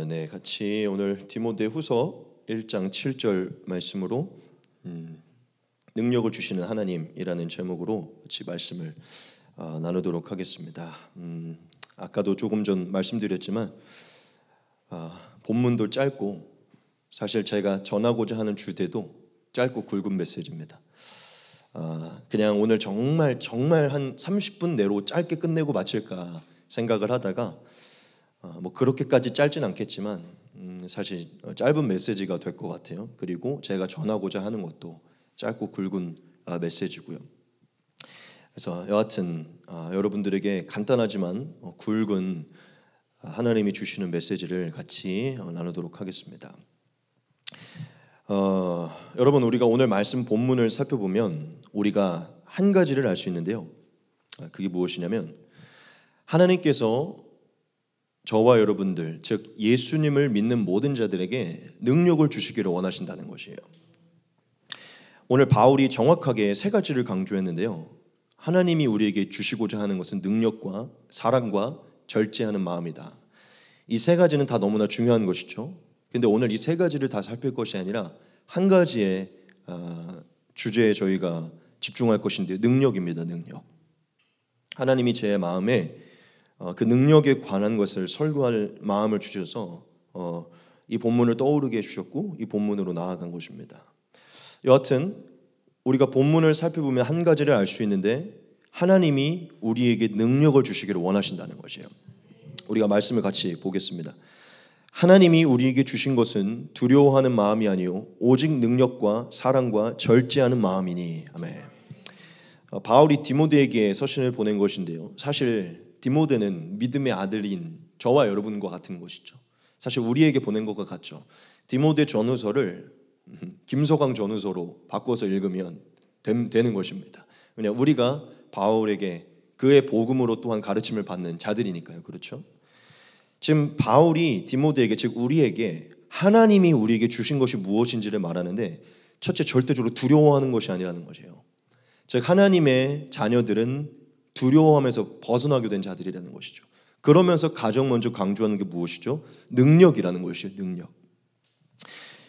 네, 같이 오늘 디모데후서 1장 7절 말씀으로 능력을 주시는 하나님이라는 제목으로 같이 말씀을 나누도록 하겠습니다. 아까도 조금 전 말씀드렸지만 본문도 짧고 사실 제가 전하고자 하는 주제도 짧고 굵은 메시지입니다. 그냥 오늘 정말 한 30분 내로 짧게 끝내고 마칠까 생각을 하다가 뭐 그렇게까지 짧진 않겠지만 사실 짧은 메시지가 될 것 같아요. 그리고 제가 전하고자 하는 것도 짧고 굵은 메시지고요. 그래서 여하튼 여러분들에게 간단하지만 굵은 하나님이 주시는 메시지를 같이 나누도록 하겠습니다. 여러분, 우리가 오늘 말씀 본문을 살펴보면 우리가 한 가지를 알 수 있는데요. 그게 무엇이냐면 하나님께서 저와 여러분들, 즉 예수님을 믿는 모든 자들에게 능력을 주시기를 원하신다는 것이에요. 오늘 바울이 정확하게 세 가지를 강조했는데요. 하나님이 우리에게 주시고자 하는 것은 능력과 사랑과 절제하는 마음이다. 이 세 가지는 다 너무나 중요한 것이죠. 근데 오늘 이 세 가지를 다 살필 것이 아니라 한 가지의 주제에 저희가 집중할 것인데 능력입니다. 능력. 하나님이 제 마음에 그 능력에 관한 것을 설교할 마음을 주셔서 이 본문을 떠오르게 해주셨고 이 본문으로 나아간 것입니다. 여하튼 우리가 본문을 살펴보면 한 가지를 알 수 있는데 하나님이 우리에게 능력을 주시기를 원하신다는 것이에요. 우리가 말씀을 같이 보겠습니다. 하나님이 우리에게 주신 것은 두려워하는 마음이 아니요 오직 능력과 사랑과 절제하는 마음이니. 아멘. 바울이 디모데에게 서신을 보낸 것인데요. 사실 디모데는 믿음의 아들인 저와 여러분과 같은 것이죠. 사실 우리에게 보낸 것과 같죠. 디모데 전후서를 김서광 전후서로 바꿔서 읽으면 되는 것입니다. 왜냐하면 우리가 바울에게 그의 복음으로 또한 가르침을 받는 자들이니까요. 그렇죠? 지금 바울이 디모데에게, 즉 우리에게 하나님이 우리에게 주신 것이 무엇인지를 말하는데 첫째, 절대적으로 두려워하는 것이 아니라는 것이에요. 즉 하나님의 자녀들은 두려워하면서 벗어나게 된 자들이라는 것이죠. 그러면서 가장 먼저 강조하는 게 무엇이죠? 능력이라는 것이죠. 능력.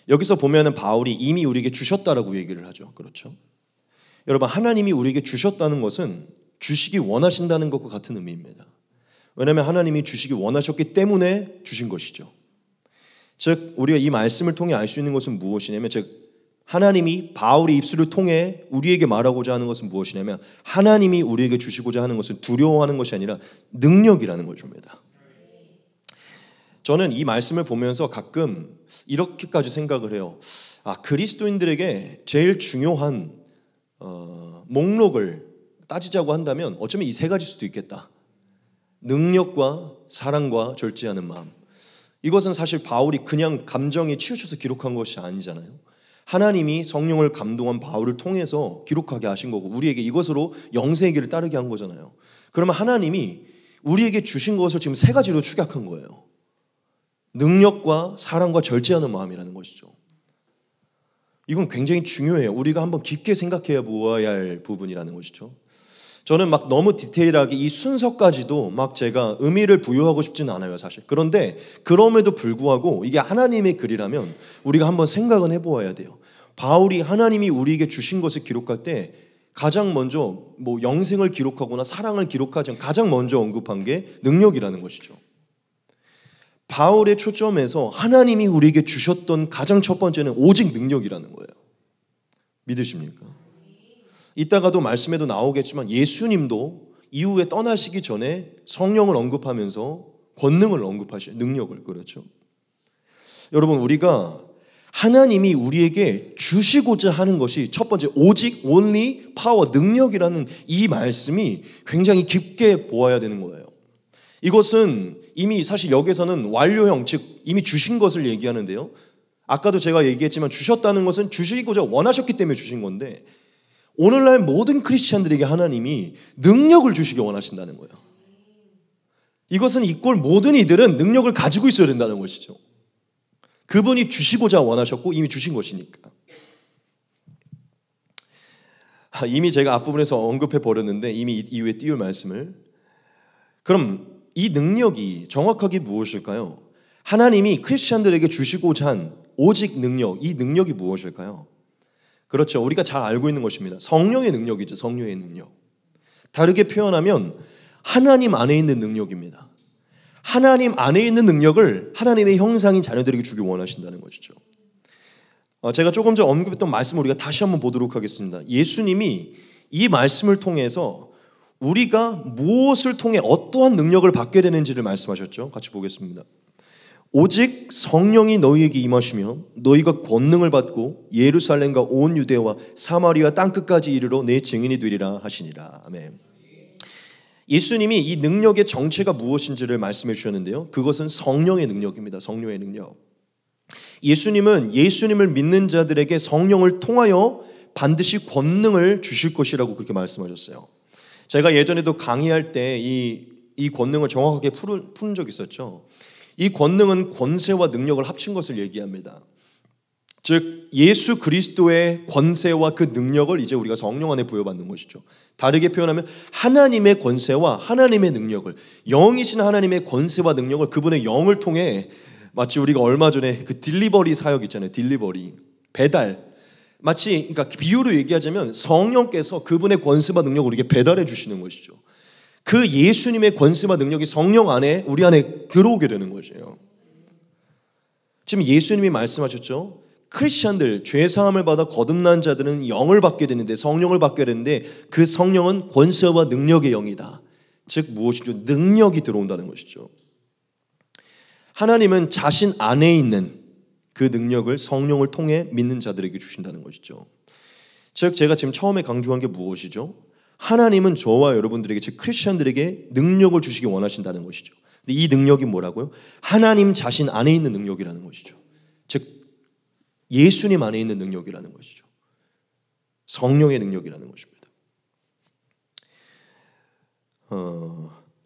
여기서 보면은 바울이 이미 우리에게 주셨다라고 얘기를 하죠. 그렇죠? 여러분, 하나님이 우리에게 주셨다는 것은 주시기 원하신다는 것과 같은 의미입니다. 왜냐하면 하나님이 주시기 원하셨기 때문에 주신 것이죠. 즉 우리가 이 말씀을 통해 알 수 있는 것은 무엇이냐면, 즉 하나님이 바울의 입술을 통해 우리에게 말하고자 하는 것은 무엇이냐면 하나님이 우리에게 주시고자 하는 것은 두려워하는 것이 아니라 능력이라는 것입니다. 저는 이 말씀을 보면서 가끔 이렇게까지 생각을 해요. 그리스도인들에게 제일 중요한 목록을 따지자고 한다면 어쩌면 이 세 가지일 수도 있겠다. 능력과 사랑과 절제하는 마음. 이것은 사실 바울이 그냥 감정에 치우쳐서 기록한 것이 아니잖아요. 하나님이 성령을 감동한 바울을 통해서 기록하게 하신 거고 우리에게 이것으로 영생의 길을 따르게 한 거잖아요. 그러면 하나님이 우리에게 주신 것을 지금 세 가지로 축약한 거예요. 능력과 사랑과 절제하는 마음이라는 것이죠. 이건 굉장히 중요해요. 우리가 한번 깊게 생각해 보아야 할 부분이라는 것이죠. 저는 막 너무 디테일하게 이 순서까지도 막 제가 의미를 부여하고 싶지는 않아요, 사실. 그런데 그럼에도 불구하고 이게 하나님의 글이라면 우리가 한번 생각은 해보아야 돼요. 바울이 하나님이 우리에게 주신 것을 기록할 때 가장 먼저 뭐 영생을 기록하거나 사랑을 기록하지 않고 가장 먼저 언급한 게 능력이라는 것이죠. 바울의 초점에서 하나님이 우리에게 주셨던 가장 첫 번째는 오직 능력이라는 거예요. 믿으십니까? 이따가도 말씀에도 나오겠지만 예수님도 이후에 떠나시기 전에 성령을 언급하면서 권능을 언급하시죠. 능력을. 그렇죠. 여러분, 우리가 하나님이 우리에게 주시고자 하는 것이 첫 번째 오직 only power 능력이라는 이 말씀이 굉장히 깊게 보아야 되는 거예요. 이것은 이미 사실 여기서는 완료형, 즉 이미 주신 것을 얘기하는데요. 아까도 제가 얘기했지만 주셨다는 것은 주시고자 원하셨기 때문에 주신 건데 오늘날 모든 크리스찬들에게 하나님이 능력을 주시기 원하신다는 거예요. 이것은 이꼴 모든 이들은 능력을 가지고 있어야 된다는 것이죠. 그분이 주시고자 원하셨고 이미 주신 것이니까. 이미 제가 앞부분에서 언급해 버렸는데 이미 이후에 띄울 말씀을. 그럼 이 능력이 정확하게 무엇일까요? 하나님이 크리스천들에게 주시고자 한 오직 능력, 이 능력이 무엇일까요? 그렇죠. 우리가 잘 알고 있는 것입니다. 성령의 능력이죠. 성령의 능력. 다르게 표현하면 하나님 안에 있는 능력입니다. 하나님 안에 있는 능력을 하나님의 형상인 자녀들에게 주기 원하신다는 것이죠. 제가 조금 전 언급했던 말씀을 우리가 다시 한번 보도록 하겠습니다. 예수님이 이 말씀을 통해서 우리가 무엇을 통해 어떠한 능력을 받게 되는지를 말씀하셨죠. 같이 보겠습니다. 오직 성령이 너희에게 임하시며 너희가 권능을 받고 예루살렘과 온 유대와 사마리아 땅끝까지 이르러 내 증인이 되리라 하시니라. 아멘. 예수님이 이 능력의 정체가 무엇인지를 말씀해 주셨는데요. 그것은 성령의 능력입니다. 성령의 능력. 예수님은 예수님을 믿는 자들에게 성령을 통하여 반드시 권능을 주실 것이라고 그렇게 말씀하셨어요. 제가 예전에도 강의할 때 이 권능을 정확하게 푸는 적이 있었죠. 이 권능은 권세와 능력을 합친 것을 얘기합니다. 즉 예수 그리스도의 권세와 그 능력을 이제 우리가 성령 안에 부여받는 것이죠. 다르게 표현하면 하나님의 권세와 하나님의 능력을, 영이신 하나님의 권세와 능력을 그분의 영을 통해, 마치 우리가 얼마 전에 그 딜리버리 사역 있잖아요. 딜리버리, 배달. 마치 그러니까 비유로 얘기하자면 성령께서 그분의 권세와 능력을 우리에게 배달해 주시는 것이죠. 그 예수님의 권세와 능력이 성령 안에, 우리 안에 들어오게 되는 것이에요. 지금 예수님이 말씀하셨죠. 크리스천들, 죄사함을 받아 거듭난 자들은 영을 받게 되는데, 성령을 받게 되는데 그 성령은 권세와 능력의 영이다. 즉 무엇이죠? 능력이 들어온다는 것이죠. 하나님은 자신 안에 있는 그 능력을 성령을 통해 믿는 자들에게 주신다는 것이죠. 즉 제가 지금 처음에 강조한 게 무엇이죠? 하나님은 저와 여러분들에게, 즉 크리스천들에게 능력을 주시기 원하신다는 것이죠. 근데 이 능력이 뭐라고요? 하나님 자신 안에 있는 능력이라는 것이죠. 즉 예수님 안에 있는 능력이라는 것이죠. 성령의 능력이라는 것입니다.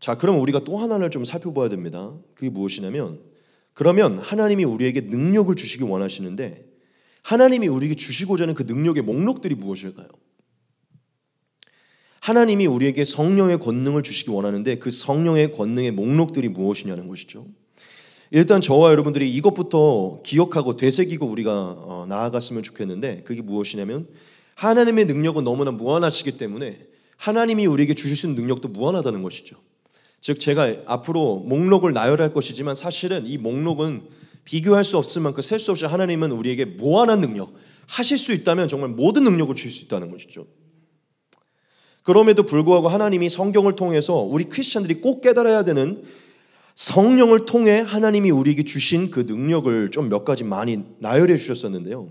자, 그럼 우리가 또 하나를 좀 살펴봐야 됩니다. 그게 무엇이냐면, 그러면 하나님이 우리에게 능력을 주시기 원하시는데 하나님이 우리에게 주시고자 하는 그 능력의 목록들이 무엇일까요? 하나님이 우리에게 성령의 권능을 주시기 원하는데 그 성령의 권능의 목록들이 무엇이냐는 것이죠. 일단 저와 여러분들이 이것부터 기억하고 되새기고 우리가 나아갔으면 좋겠는데, 그게 무엇이냐면 하나님의 능력은 너무나 무한하시기 때문에 하나님이 우리에게 주실 수 있는 능력도 무한하다는 것이죠. 즉 제가 앞으로 목록을 나열할 것이지만 사실은 이 목록은 비교할 수 없을 만큼 셀 수 없이 하나님은 우리에게 무한한 능력, 하실 수 있다면 정말 모든 능력을 주실 수 있다는 것이죠. 그럼에도 불구하고 하나님이 성경을 통해서 우리 크리스천들이 꼭 깨달아야 되는, 성령을 통해 하나님이 우리에게 주신 그 능력을 좀 몇 가지 많이 나열해 주셨었는데요.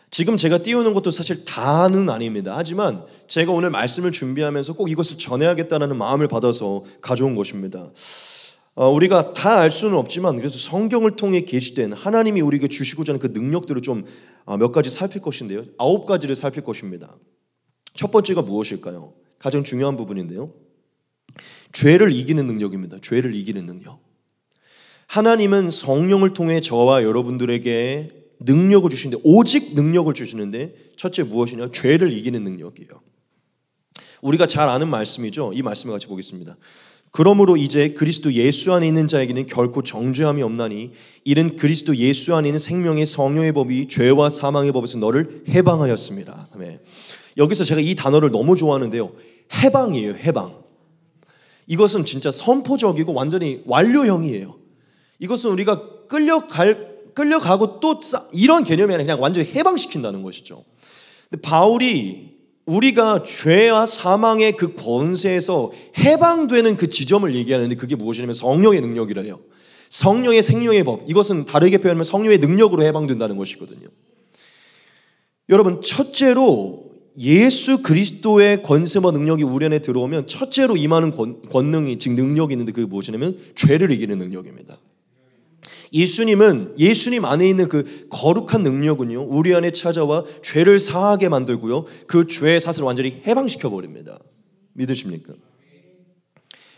지금 제가 띄우는 것도 사실 다는 아닙니다. 하지만 제가 오늘 말씀을 준비하면서 꼭 이것을 전해야겠다는 마음을 받아서 가져온 것입니다. 우리가 다 알 수는 없지만 그래서 성경을 통해 계시된 하나님이 우리에게 주시고자 하는 그 능력들을 좀 몇 가지 살필 것인데요. 9가지를 살필 것입니다. 첫 번째가 무엇일까요? 가장 중요한 부분인데요. 죄를 이기는 능력입니다. 죄를 이기는 능력. 하나님은 성령을 통해 저와 여러분들에게 능력을 주시는데, 오직 능력을 주시는데 첫째 무엇이냐? 죄를 이기는 능력이에요. 우리가 잘 아는 말씀이죠. 이 말씀을 같이 보겠습니다. 그러므로 이제 그리스도 예수 안에 있는 자에게는 결코 정죄함이 없나니 이는 그리스도 예수 안에 있는 생명의 성령의 법이 죄와 사망의 법에서 너를 해방하였습니다. 아멘. 여기서 제가 이 단어를 너무 좋아하는데요. 해방이에요. 해방. 이것은 진짜 선포적이고 완전히 완료형이에요. 이것은 우리가 끌려가고 또 이런 개념이 아니라 그냥 완전히 해방시킨다는 것이죠. 근데 바울이 우리가 죄와 사망의 그 권세에서 해방되는 그 지점을 얘기하는데 그게 무엇이냐면 성령의 능력이라 해요. 성령의 생명의 법. 이것은 다르게 표현하면 성령의 능력으로 해방된다는 것이거든요. 여러분, 첫째로 예수 그리스도의 권세와 능력이 우리 안에 들어오면 첫째로 임하는 권능이, 즉 능력이 있는데 그게 무엇이냐면 죄를 이기는 능력입니다. 예수님 안에 있는 그 거룩한 능력은요, 우리 안에 찾아와 죄를 사하게 만들고요, 그 죄의 사슬을 완전히 해방시켜 버립니다. 믿으십니까?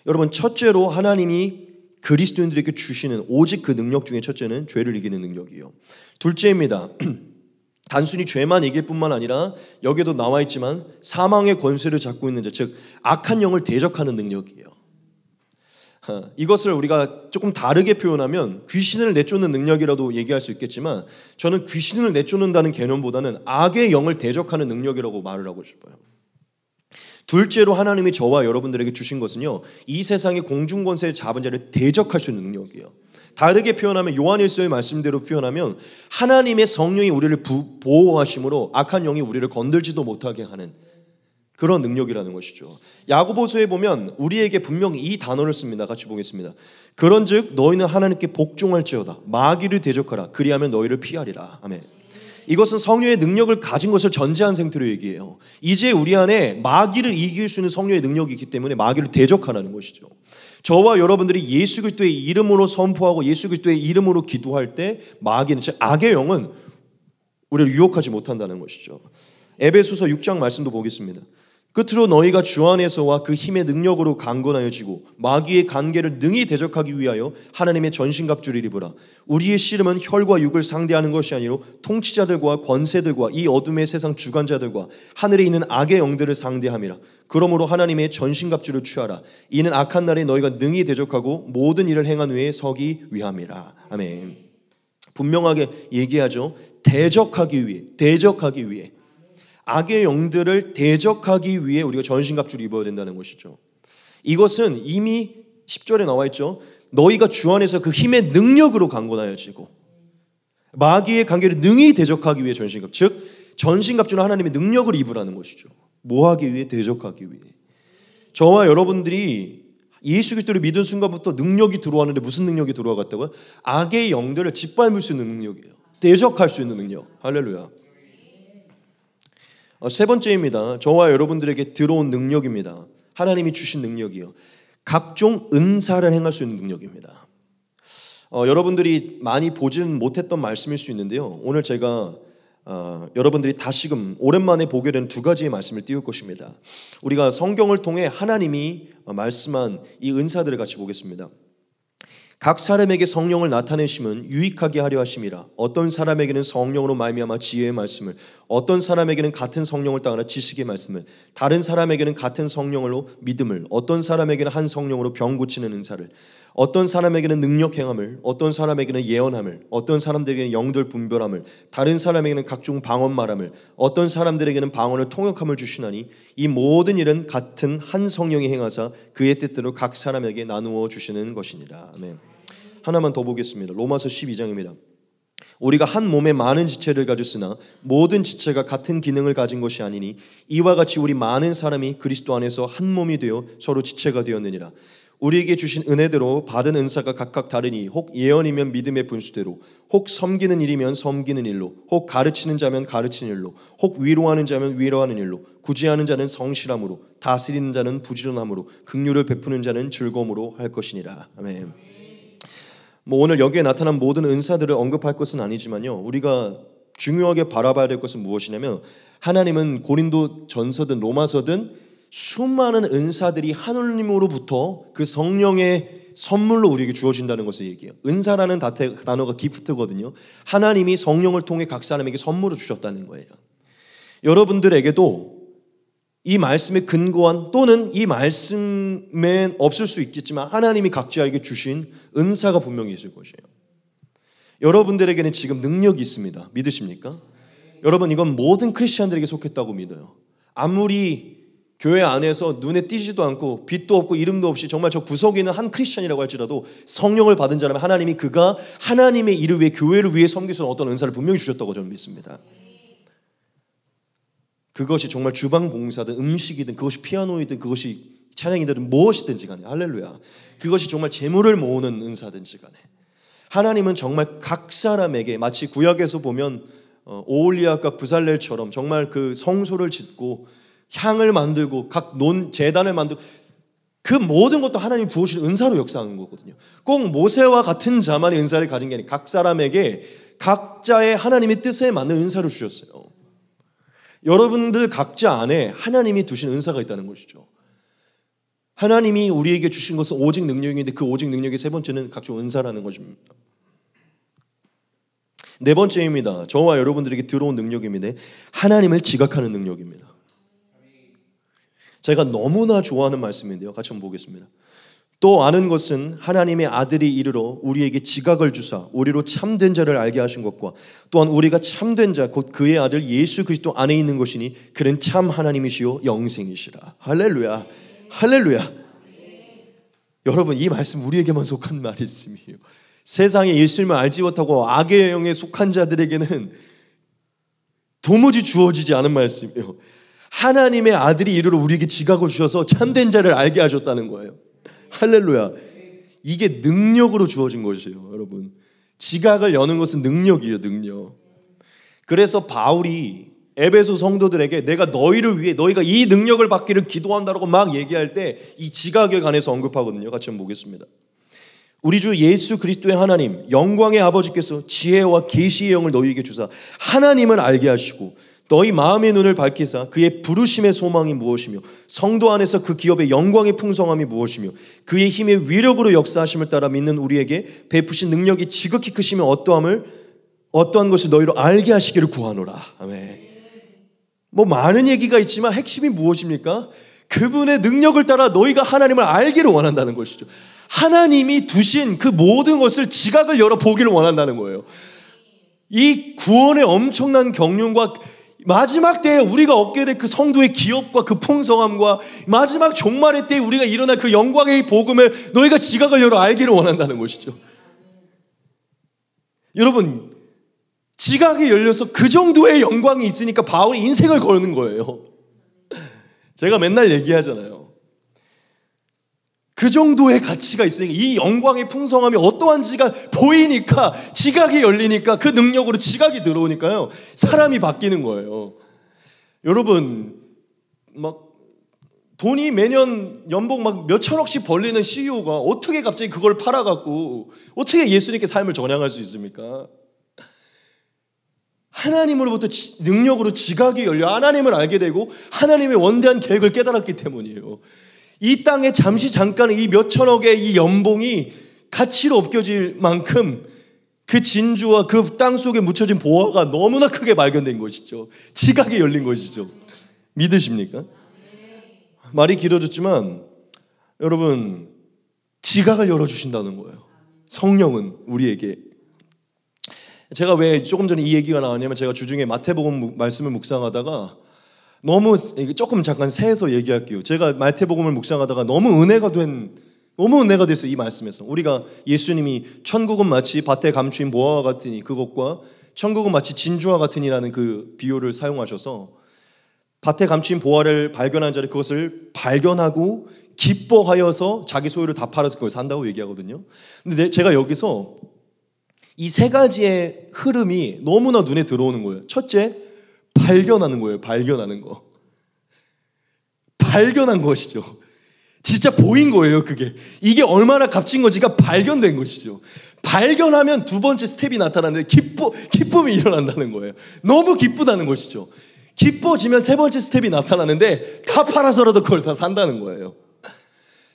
여러분, 첫째로 하나님이 그리스도인들에게 주시는 오직 그 능력 중에 첫째는 죄를 이기는 능력이에요. 둘째입니다. 단순히 죄만 이길 뿐만 아니라 여기에도 나와 있지만 사망의 권세를 잡고 있는 자, 즉 악한 영을 대적하는 능력이에요. 이것을 우리가 조금 다르게 표현하면 귀신을 내쫓는 능력이라도 얘기할 수 있겠지만 저는 귀신을 내쫓는다는 개념보다는 악의 영을 대적하는 능력이라고 말을 하고 싶어요. 둘째로 하나님이 저와 여러분들에게 주신 것은요, 이 세상의 공중권세를 잡은 자를 대적할 수 있는 능력이에요. 다르게 표현하면 요한일서의 말씀대로 표현하면 하나님의 성령이 우리를 보호하심으로 악한 영이 우리를 건들지도 못하게 하는 그런 능력이라는 것이죠. 야고보서에 보면 우리에게 분명히 이 단어를 씁니다. 같이 보겠습니다. 그런즉 너희는 하나님께 복종할지어다. 마귀를 대적하라. 그리하면 너희를 피하리라. 아멘. 이것은 성령의 능력을 가진 것을 전제한 상태로 얘기해요. 이제 우리 안에 마귀를 이길 수 있는 성령의 능력이 있기 때문에 마귀를 대적하라는 것이죠. 저와 여러분들이 예수 그리스도의 이름으로 선포하고 예수 그리스도의 이름으로 기도할 때 마귀는, 즉 악의 영은 우리를 유혹하지 못한다는 것이죠. 에베소서 6장 말씀도 보겠습니다. 끝으로 너희가 주 안에서와 그 힘의 능력으로 강건하여지고 마귀의 관계를 능히 대적하기 위하여 하나님의 전신갑주를 입으라. 우리의 씨름은 혈과 육을 상대하는 것이 아니라 통치자들과 권세들과 이 어둠의 세상 주관자들과 하늘에 있는 악의 영들을 상대함이라. 그러므로 하나님의 전신갑주를 취하라. 이는 악한 날에 너희가 능히 대적하고 모든 일을 행한 후에 서기 위함이라. 아멘. 분명하게 얘기하죠. 대적하기 위해 악의 영들을 대적하기 위해 우리가 전신갑주를 입어야 된다는 것이죠. 이것은 이미 10절에 나와 있죠. 너희가 주 안에서 그 힘의 능력으로 강건하여지고 마귀의 관계를 능히 대적하기 위해 전신갑주, 즉 전신갑주는 하나님의 능력을 입으라는 것이죠. 뭐 하기 위해? 대적하기 위해. 저와 여러분들이 예수 그리스도를 믿은 순간부터 능력이 들어왔는데 무슨 능력이 들어왔다고요? 악의 영들을 짓밟을 수 있는 능력이에요. 대적할 수 있는 능력. 할렐루야. 세 번째입니다. 저와 여러분들에게 들어온 능력입니다. 하나님이 주신 능력이요. 각종 은사를 행할 수 있는 능력입니다. 여러분들이 많이 보지는 못했던 말씀일 수 있는데요. 오늘 제가 여러분들이 다시금 오랜만에 보게 된 두 가지의 말씀을 띄울 것입니다. 우리가 성경을 통해 하나님이 말씀한 이 은사들을 같이 보겠습니다. 각 사람에게 성령을 나타내심은 유익하게 하려 하심이라. 어떤 사람에게는 성령으로 말미암아 지혜의 말씀을, 어떤 사람에게는 같은 성령을 따라 지식의 말씀을, 다른 사람에게는 같은 성령으로 믿음을, 어떤 사람에게는 한 성령으로 병 고치는 은사를, 어떤 사람에게는 능력 행함을, 어떤 사람에게는 예언함을, 어떤 사람들에게는 영들 분별함을, 다른 사람에게는 각종 방언 말함을, 어떤 사람들에게는 방언을 통역함을 주시나니 이 모든 일은 같은 한 성령이 행하사 그의 뜻대로 각 사람에게 나누어 주시는 것이니라. 아멘. 하나만 더 보겠습니다. 로마서 12장입니다. 우리가 한 몸에 많은 지체를 가졌으나 모든 지체가 같은 기능을 가진 것이 아니니 이와 같이 우리 많은 사람이 그리스도 안에서 한 몸이 되어 서로 지체가 되었느니라. 우리에게 주신 은혜대로 받은 은사가 각각 다르니 혹 예언이면 믿음의 분수대로, 혹 섬기는 일이면 섬기는 일로, 혹 가르치는 자면 가르치는 일로, 혹 위로하는 자면 위로하는 일로, 구제하는 자는 성실함으로, 다스리는 자는 부지런함으로, 긍휼을 베푸는 자는 즐거움으로 할 것이니라. 아멘. 오늘 여기에 나타난 모든 은사들을 언급할 것은 아니지만요, 우리가 중요하게 바라봐야 될 것은 무엇이냐면 하나님은 고린도 전서든 로마서든 수많은 은사들이 하느님으로부터 그 성령의 선물로 우리에게 주어진다는 것을 얘기해요. 은사라는 단어가 기프트거든요. 하나님이 성령을 통해 각 사람에게 선물을 주셨다는 거예요. 여러분들에게도 이 말씀에 근거한, 또는 이 말씀에 없을 수 있겠지만 하나님이 각자에게 주신 은사가 분명히 있을 것이에요. 여러분들에게는 지금 능력이 있습니다. 믿으십니까? 여러분, 이건 모든 크리스찬들에게 속했다고 믿어요. 아무리 교회 안에서 눈에 띄지도 않고 빛도 없고 이름도 없이 정말 저 구석에 있는 한 크리스찬이라고 할지라도 성령을 받은 자라면 하나님이 그가 하나님의 일을 위해, 교회를 위해 섬길 수 있는 어떤 은사를 분명히 주셨다고 저는 믿습니다. 그것이 정말 주방 봉사든 음식이든 그것이 피아노이든 그것이 찬양이든 무엇이든지 간에, 할렐루야, 그것이 정말 재물을 모으는 은사든지 간에 하나님은 정말 각 사람에게, 마치 구약에서 보면 오홀리압과 브살렐처럼 정말 그 성소를 짓고 향을 만들고 각 제단을 만들고 그 모든 것도 하나님이 부으신 은사로 역사하는 거거든요. 꼭 모세와 같은 자만의 은사를 가진 게 아니라 각 사람에게 각자의 하나님의 뜻에 맞는 은사를 주셨어요. 여러분들 각자 안에 하나님이 두신 은사가 있다는 것이죠. 하나님이 우리에게 주신 것은 오직 능력인데 그 오직 능력의 세 번째는 각종 은사라는 것입니다. 네 번째입니다. 저와 여러분들에게 들어온 능력입니다. 하나님을 지각하는 능력입니다. 제가 너무나 좋아하는 말씀인데요, 같이 한번 보겠습니다. 또 아는 것은 하나님의 아들이 이르러 우리에게 지각을 주사 우리로 참된 자를 알게 하신 것과 또한 우리가 참된 자 곧 그의 아들 예수 그리스도 안에 있는 것이니 그는 참 하나님이시요 영생이시라. 할렐루야. 할렐루야. 여러분, 이 말씀 우리에게만 속한 말씀이에요. 세상에 예수님을 알지 못하고 악의 영에 속한 자들에게는 도무지 주어지지 않은 말씀이에요. 하나님의 아들이 이르러 우리에게 지각을 주셔서 참된 자를 알게 하셨다는 거예요. 할렐루야. 이게 능력으로 주어진 것이에요. 여러분, 지각을 여는 것은 능력이에요. 능력. 그래서 바울이 에베소 성도들에게 내가 너희를 위해 너희가 이 능력을 받기를 기도한다라고 막 얘기할 때 이 지각에 관해서 언급하거든요. 같이 한번 보겠습니다. 우리 주 예수 그리스도의 하나님 영광의 아버지께서 지혜와 계시의 영을 너희에게 주사 하나님을 알게 하시고 너희 마음의 눈을 밝히사 그의 부르심의 소망이 무엇이며 성도 안에서 그 기업의 영광의 풍성함이 무엇이며 그의 힘의 위력으로 역사하심을 따라 믿는 우리에게 베푸신 능력이 지극히 크시며 어떠한 것을 너희로 알게 하시기를 구하노라. 아멘. 뭐 많은 얘기가 있지만 핵심이 무엇입니까? 그분의 능력을 따라 너희가 하나님을 알기를 원한다는 것이죠. 하나님이 두신 그 모든 것을 지각을 열어 보기를 원한다는 거예요. 이 구원의 엄청난 경륜과 마지막 때에 우리가 얻게 될 그 성도의 기업과 그 풍성함과 마지막 종말의 때에 우리가 일어날 그 영광의 복음을 너희가 지각을 열어 알기를 원한다는 것이죠. 여러분, 지각이 열려서 그 정도의 영광이 있으니까 바울이 인생을 거는 거예요. 제가 맨날 얘기하잖아요. 그 정도의 가치가 있으니까 이 영광의 풍성함이 어떠한지가 보이니까 지각이 열리니까 그 능력으로 지각이 들어오니까요 사람이 바뀌는 거예요. 여러분, 막 돈이 매년 연봉 막 몇천억씩 벌리는 CEO가 어떻게 갑자기 그걸 팔아갖고 어떻게 예수님께 삶을 전향할 수 있습니까? 하나님으로부터 능력으로 지각이 열려 하나님을 알게 되고 하나님의 원대한 계획을 깨달았기 때문이에요. 이 땅에 잠깐의 이 몇천억의 이 연봉이 가치로 엎겨질 만큼 그 진주와 그 땅 속에 묻혀진 보화가 너무나 크게 발견된 것이죠. 지각이 열린 것이죠. 믿으십니까? 말이 길어졌지만 여러분, 지각을 열어주신다는 거예요. 성령은 우리에게. 제가 왜 조금 전에 이 얘기가 나왔냐면 제가 주중에 마태복음 말씀을 묵상하다가 너무 조금 잠깐 새해서 얘기할게요. 제가 마태복음을 묵상하다가 너무 은혜가 됐어요. 이 말씀에서 우리가 예수님이 천국은 마치 밭에 감추인 보화와 같으니 그것과 천국은 마치 진주와 같으니라는 그 비유를 사용하셔서 밭에 감추인 보화를 발견한 자를 그것을 발견하고 기뻐하여서 자기 소유를 다 팔아서 그걸 산다고 얘기하거든요. 근데 제가 여기서 이 세 가지의 흐름이 너무나 눈에 들어오는 거예요. 첫째, 발견하는 거예요. 발견하는 거. 발견한 것이죠. 진짜 보인 거예요. 그게. 이게 얼마나 값진 건지가 발견된 것이죠. 발견하면 두 번째 스텝이 나타나는데 기쁨이 일어난다는 거예요. 너무 기쁘다는 것이죠. 기뻐지면 세 번째 스텝이 나타나는데 다 팔아서라도 그걸 다 산다는 거예요.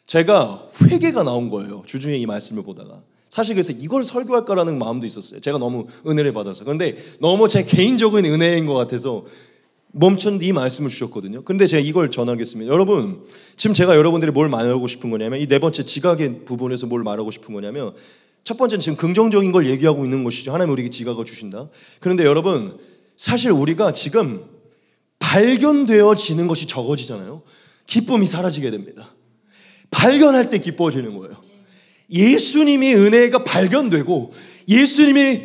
제가 회개가 나온 거예요. 주중에 이 말씀을 보다가. 사실 그래서 이걸 설교할까라는 마음도 있었어요. 제가 너무 은혜를 받아서. 그런데 너무 제 개인적인 은혜인 것 같아서 멈춘 이 말씀을 주셨거든요. 근데 제가 이걸 전하겠습니다. 여러분, 지금 제가 여러분들이 뭘 말하고 싶은 거냐면 이 네 번째 지각의 부분에서 뭘 말하고 싶은 거냐면 첫 번째는 지금 긍정적인 걸 얘기하고 있는 것이죠. 하나님 우리에게 지각을 주신다. 그런데 여러분, 사실 우리가 지금 발견되어지는 것이 적어지잖아요. 기쁨이 사라지게 됩니다. 발견할 때 기뻐지는 거예요. 예수님의 은혜가 발견되고 예수님이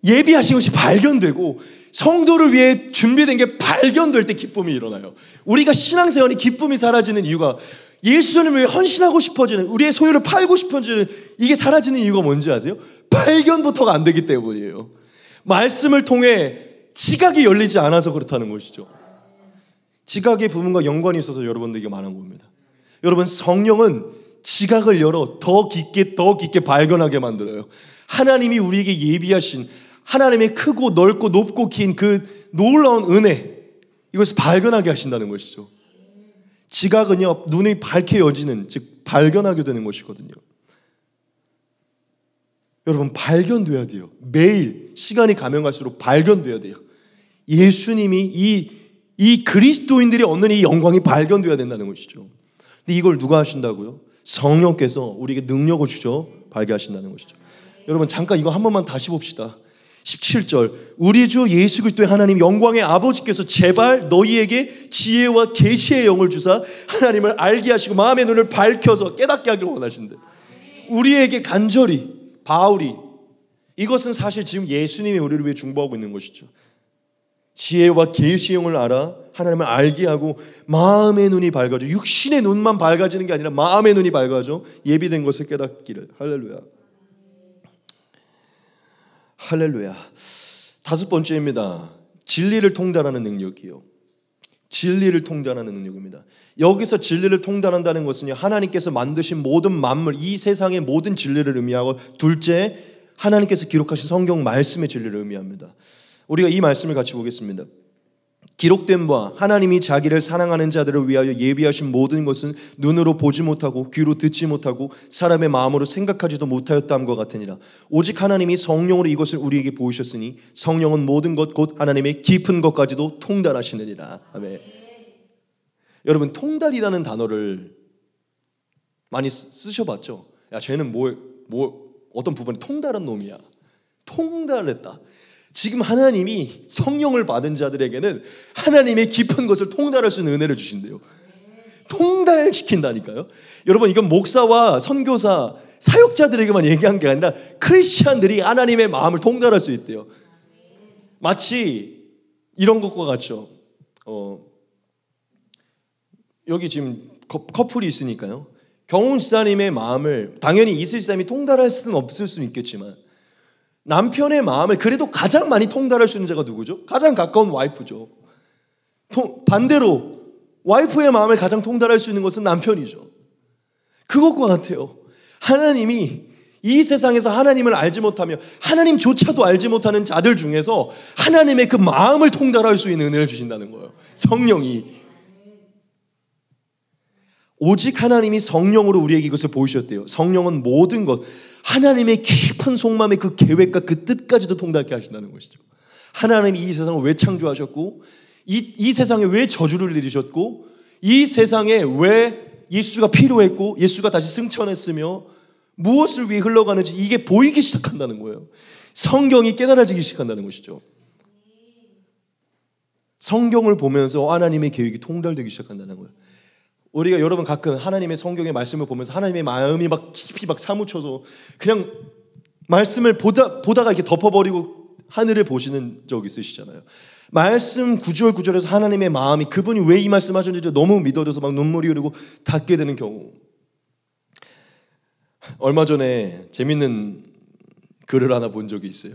예비하신 것이 발견되고 성도를 위해 준비된 게 발견될 때 기쁨이 일어나요. 우리가 신앙생활이 기쁨이 사라지는 이유가 예수님을 위해 헌신하고 싶어지는, 우리의 소유를 팔고 싶어지는, 이게 사라지는 이유가 뭔지 아세요? 발견부터가 안 되기 때문이에요. 말씀을 통해 지각이 열리지 않아서 그렇다는 것이죠. 지각의 부분과 연관이 있어서 여러분들에게 말한 겁니다. 여러분, 성령은 지각을 열어 더 깊게 발견하게 만들어요. 하나님이 우리에게 예비하신 하나님의 크고 넓고 높고 긴 그 놀라운 은혜, 이것을 발견하게 하신다는 것이죠. 지각은요, 눈이 밝게 여지는, 즉 발견하게 되는 것이거든요. 여러분, 발견돼야 돼요. 매일 시간이 가면 갈수록 발견돼야 돼요. 예수님이 이 그리스도인들이 얻는 이 영광이 발견돼야 된다는 것이죠. 근데 이걸 누가 하신다고요? 성령께서 우리에게 능력을 주셔 발게 하신다는 것이죠. 여러분 잠깐 이거 한 번만 다시 봅시다. 17절 우리 주 예수 그리스도의 하나님 영광의 아버지께서 제발 너희에게 지혜와 계시의 영을 주사 하나님을 알게 하시고 마음의 눈을 밝혀서 깨닫게 하기를 원하신대. 우리에게 간절히 바울이 이것은 사실 지금 예수님이 우리를 위해 중보하고 있는 것이죠. 지혜와 계시의 영을 알아 하나님을 알게 하고 마음의 눈이 밝아져. 육신의 눈만 밝아지는 게 아니라 마음의 눈이 밝아져 예비된 것을 깨닫기를. 할렐루야. 할렐루야. 다섯 번째입니다. 진리를 통달하는 능력이요. 진리를 통달하는 능력입니다. 여기서 진리를 통달한다는 것은요, 하나님께서 만드신 모든 만물, 이 세상의 모든 진리를 의미하고, 둘째, 하나님께서 기록하신 성경 말씀의 진리를 의미합니다. 우리가 이 말씀을 같이 보겠습니다. 기록된 바 하나님이 자기를 사랑하는 자들을 위하여 예비하신 모든 것은 눈으로 보지 못하고 귀로 듣지 못하고 사람의 마음으로 생각하지도 못하였다함과 같으니라. 오직 하나님이 성령으로 이것을 우리에게 보이셨으니 성령은 모든 것 곧 하나님의 깊은 것까지도 통달하시느니라. 아멘. 여러분 통달이라는 단어를 많이 쓰셔봤죠? 야 쟤는 어떤 부분에 통달한 놈이야. 통달했다. 지금 하나님이 성령을 받은 자들에게는 하나님의 깊은 것을 통달할 수 있는 은혜를 주신대요. 통달시킨다니까요. 여러분 이건 목사와 선교사, 사역자들에게만 얘기한 게 아니라 크리스찬들이 하나님의 마음을 통달할 수 있대요. 마치 이런 것과 같죠. 여기 지금 커플이 있으니까요. 경훈 지사님의 마음을 당연히 이슬 지사님이 통달할 수는 없을 수는 있겠지만 남편의 마음을 그래도 가장 많이 통달할 수 있는 자가 누구죠? 가장 가까운 와이프죠. 반대로 와이프의 마음을 가장 통달할 수 있는 것은 남편이죠. 그것과 같아요. 하나님이 이 세상에서 하나님을 알지 못하며 하나님조차도 알지 못하는 자들 중에서 하나님의 그 마음을 통달할 수 있는 은혜를 주신다는 거예요. 성령이. 오직 하나님이 성령으로 우리에게 이것을 보이셨대요. 성령은 모든 것, 하나님의 깊은 속마음의 그 계획과 그 뜻까지도 통달케 하신다는 것이죠. 하나님이 이 세상을 왜 창조하셨고 이 세상에 왜 저주를 내리셨고 이 세상에 왜 예수가 필요했고 예수가 다시 승천했으며 무엇을 위해 흘러가는지 이게 보이기 시작한다는 거예요. 성경이 깨달아지기 시작한다는 것이죠. 성경을 보면서 하나님의 계획이 통달되기 시작한다는 거예요. 우리가 여러분 가끔 하나님의 성경의 말씀을 보면서 하나님의 마음이 막 깊이 막 사무쳐서 그냥 말씀을 보다가 이렇게 덮어버리고 하늘을 보시는 적 있으시잖아요. 말씀 구절구절에서 하나님의 마음이 그분이 왜 이 말씀 하셨는지 너무 믿어져서 막 눈물이 흐르고 닫게 되는 경우. 얼마 전에 재밌는 글을 하나 본 적이 있어요.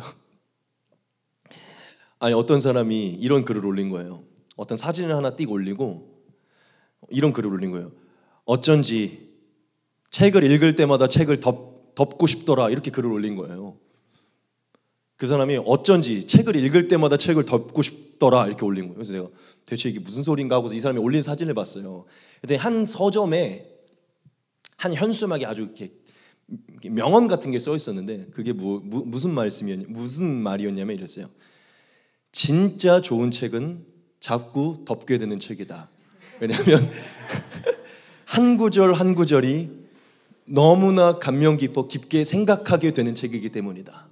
아니 어떤 사람이 이런 글을 올린 거예요. 어떤 사진을 하나 띡 올리고 이런 글을 올린 거예요. 어쩐지 책을 읽을 때마다 책을 덮고 싶더라 이렇게 글을 올린 거예요. 그 사람이 어쩐지 책을 읽을 때마다 책을 덮고 싶더라 이렇게 올린 거예요. 그래서 내가 대체 이게 무슨 소린가 하고서 이 사람이 올린 사진을 봤어요. 그랬더니 한 서점에 한 현수막에 아주 이렇게 명언 같은 게 써 있었는데 그게 무슨 말이었냐면 이랬어요. 진짜 좋은 책은 자꾸 덮게 되는 책이다. 왜냐하면 한 구절 한 구절이 너무나 감명 깊어 깊게 생각하게 되는 책이기 때문이다.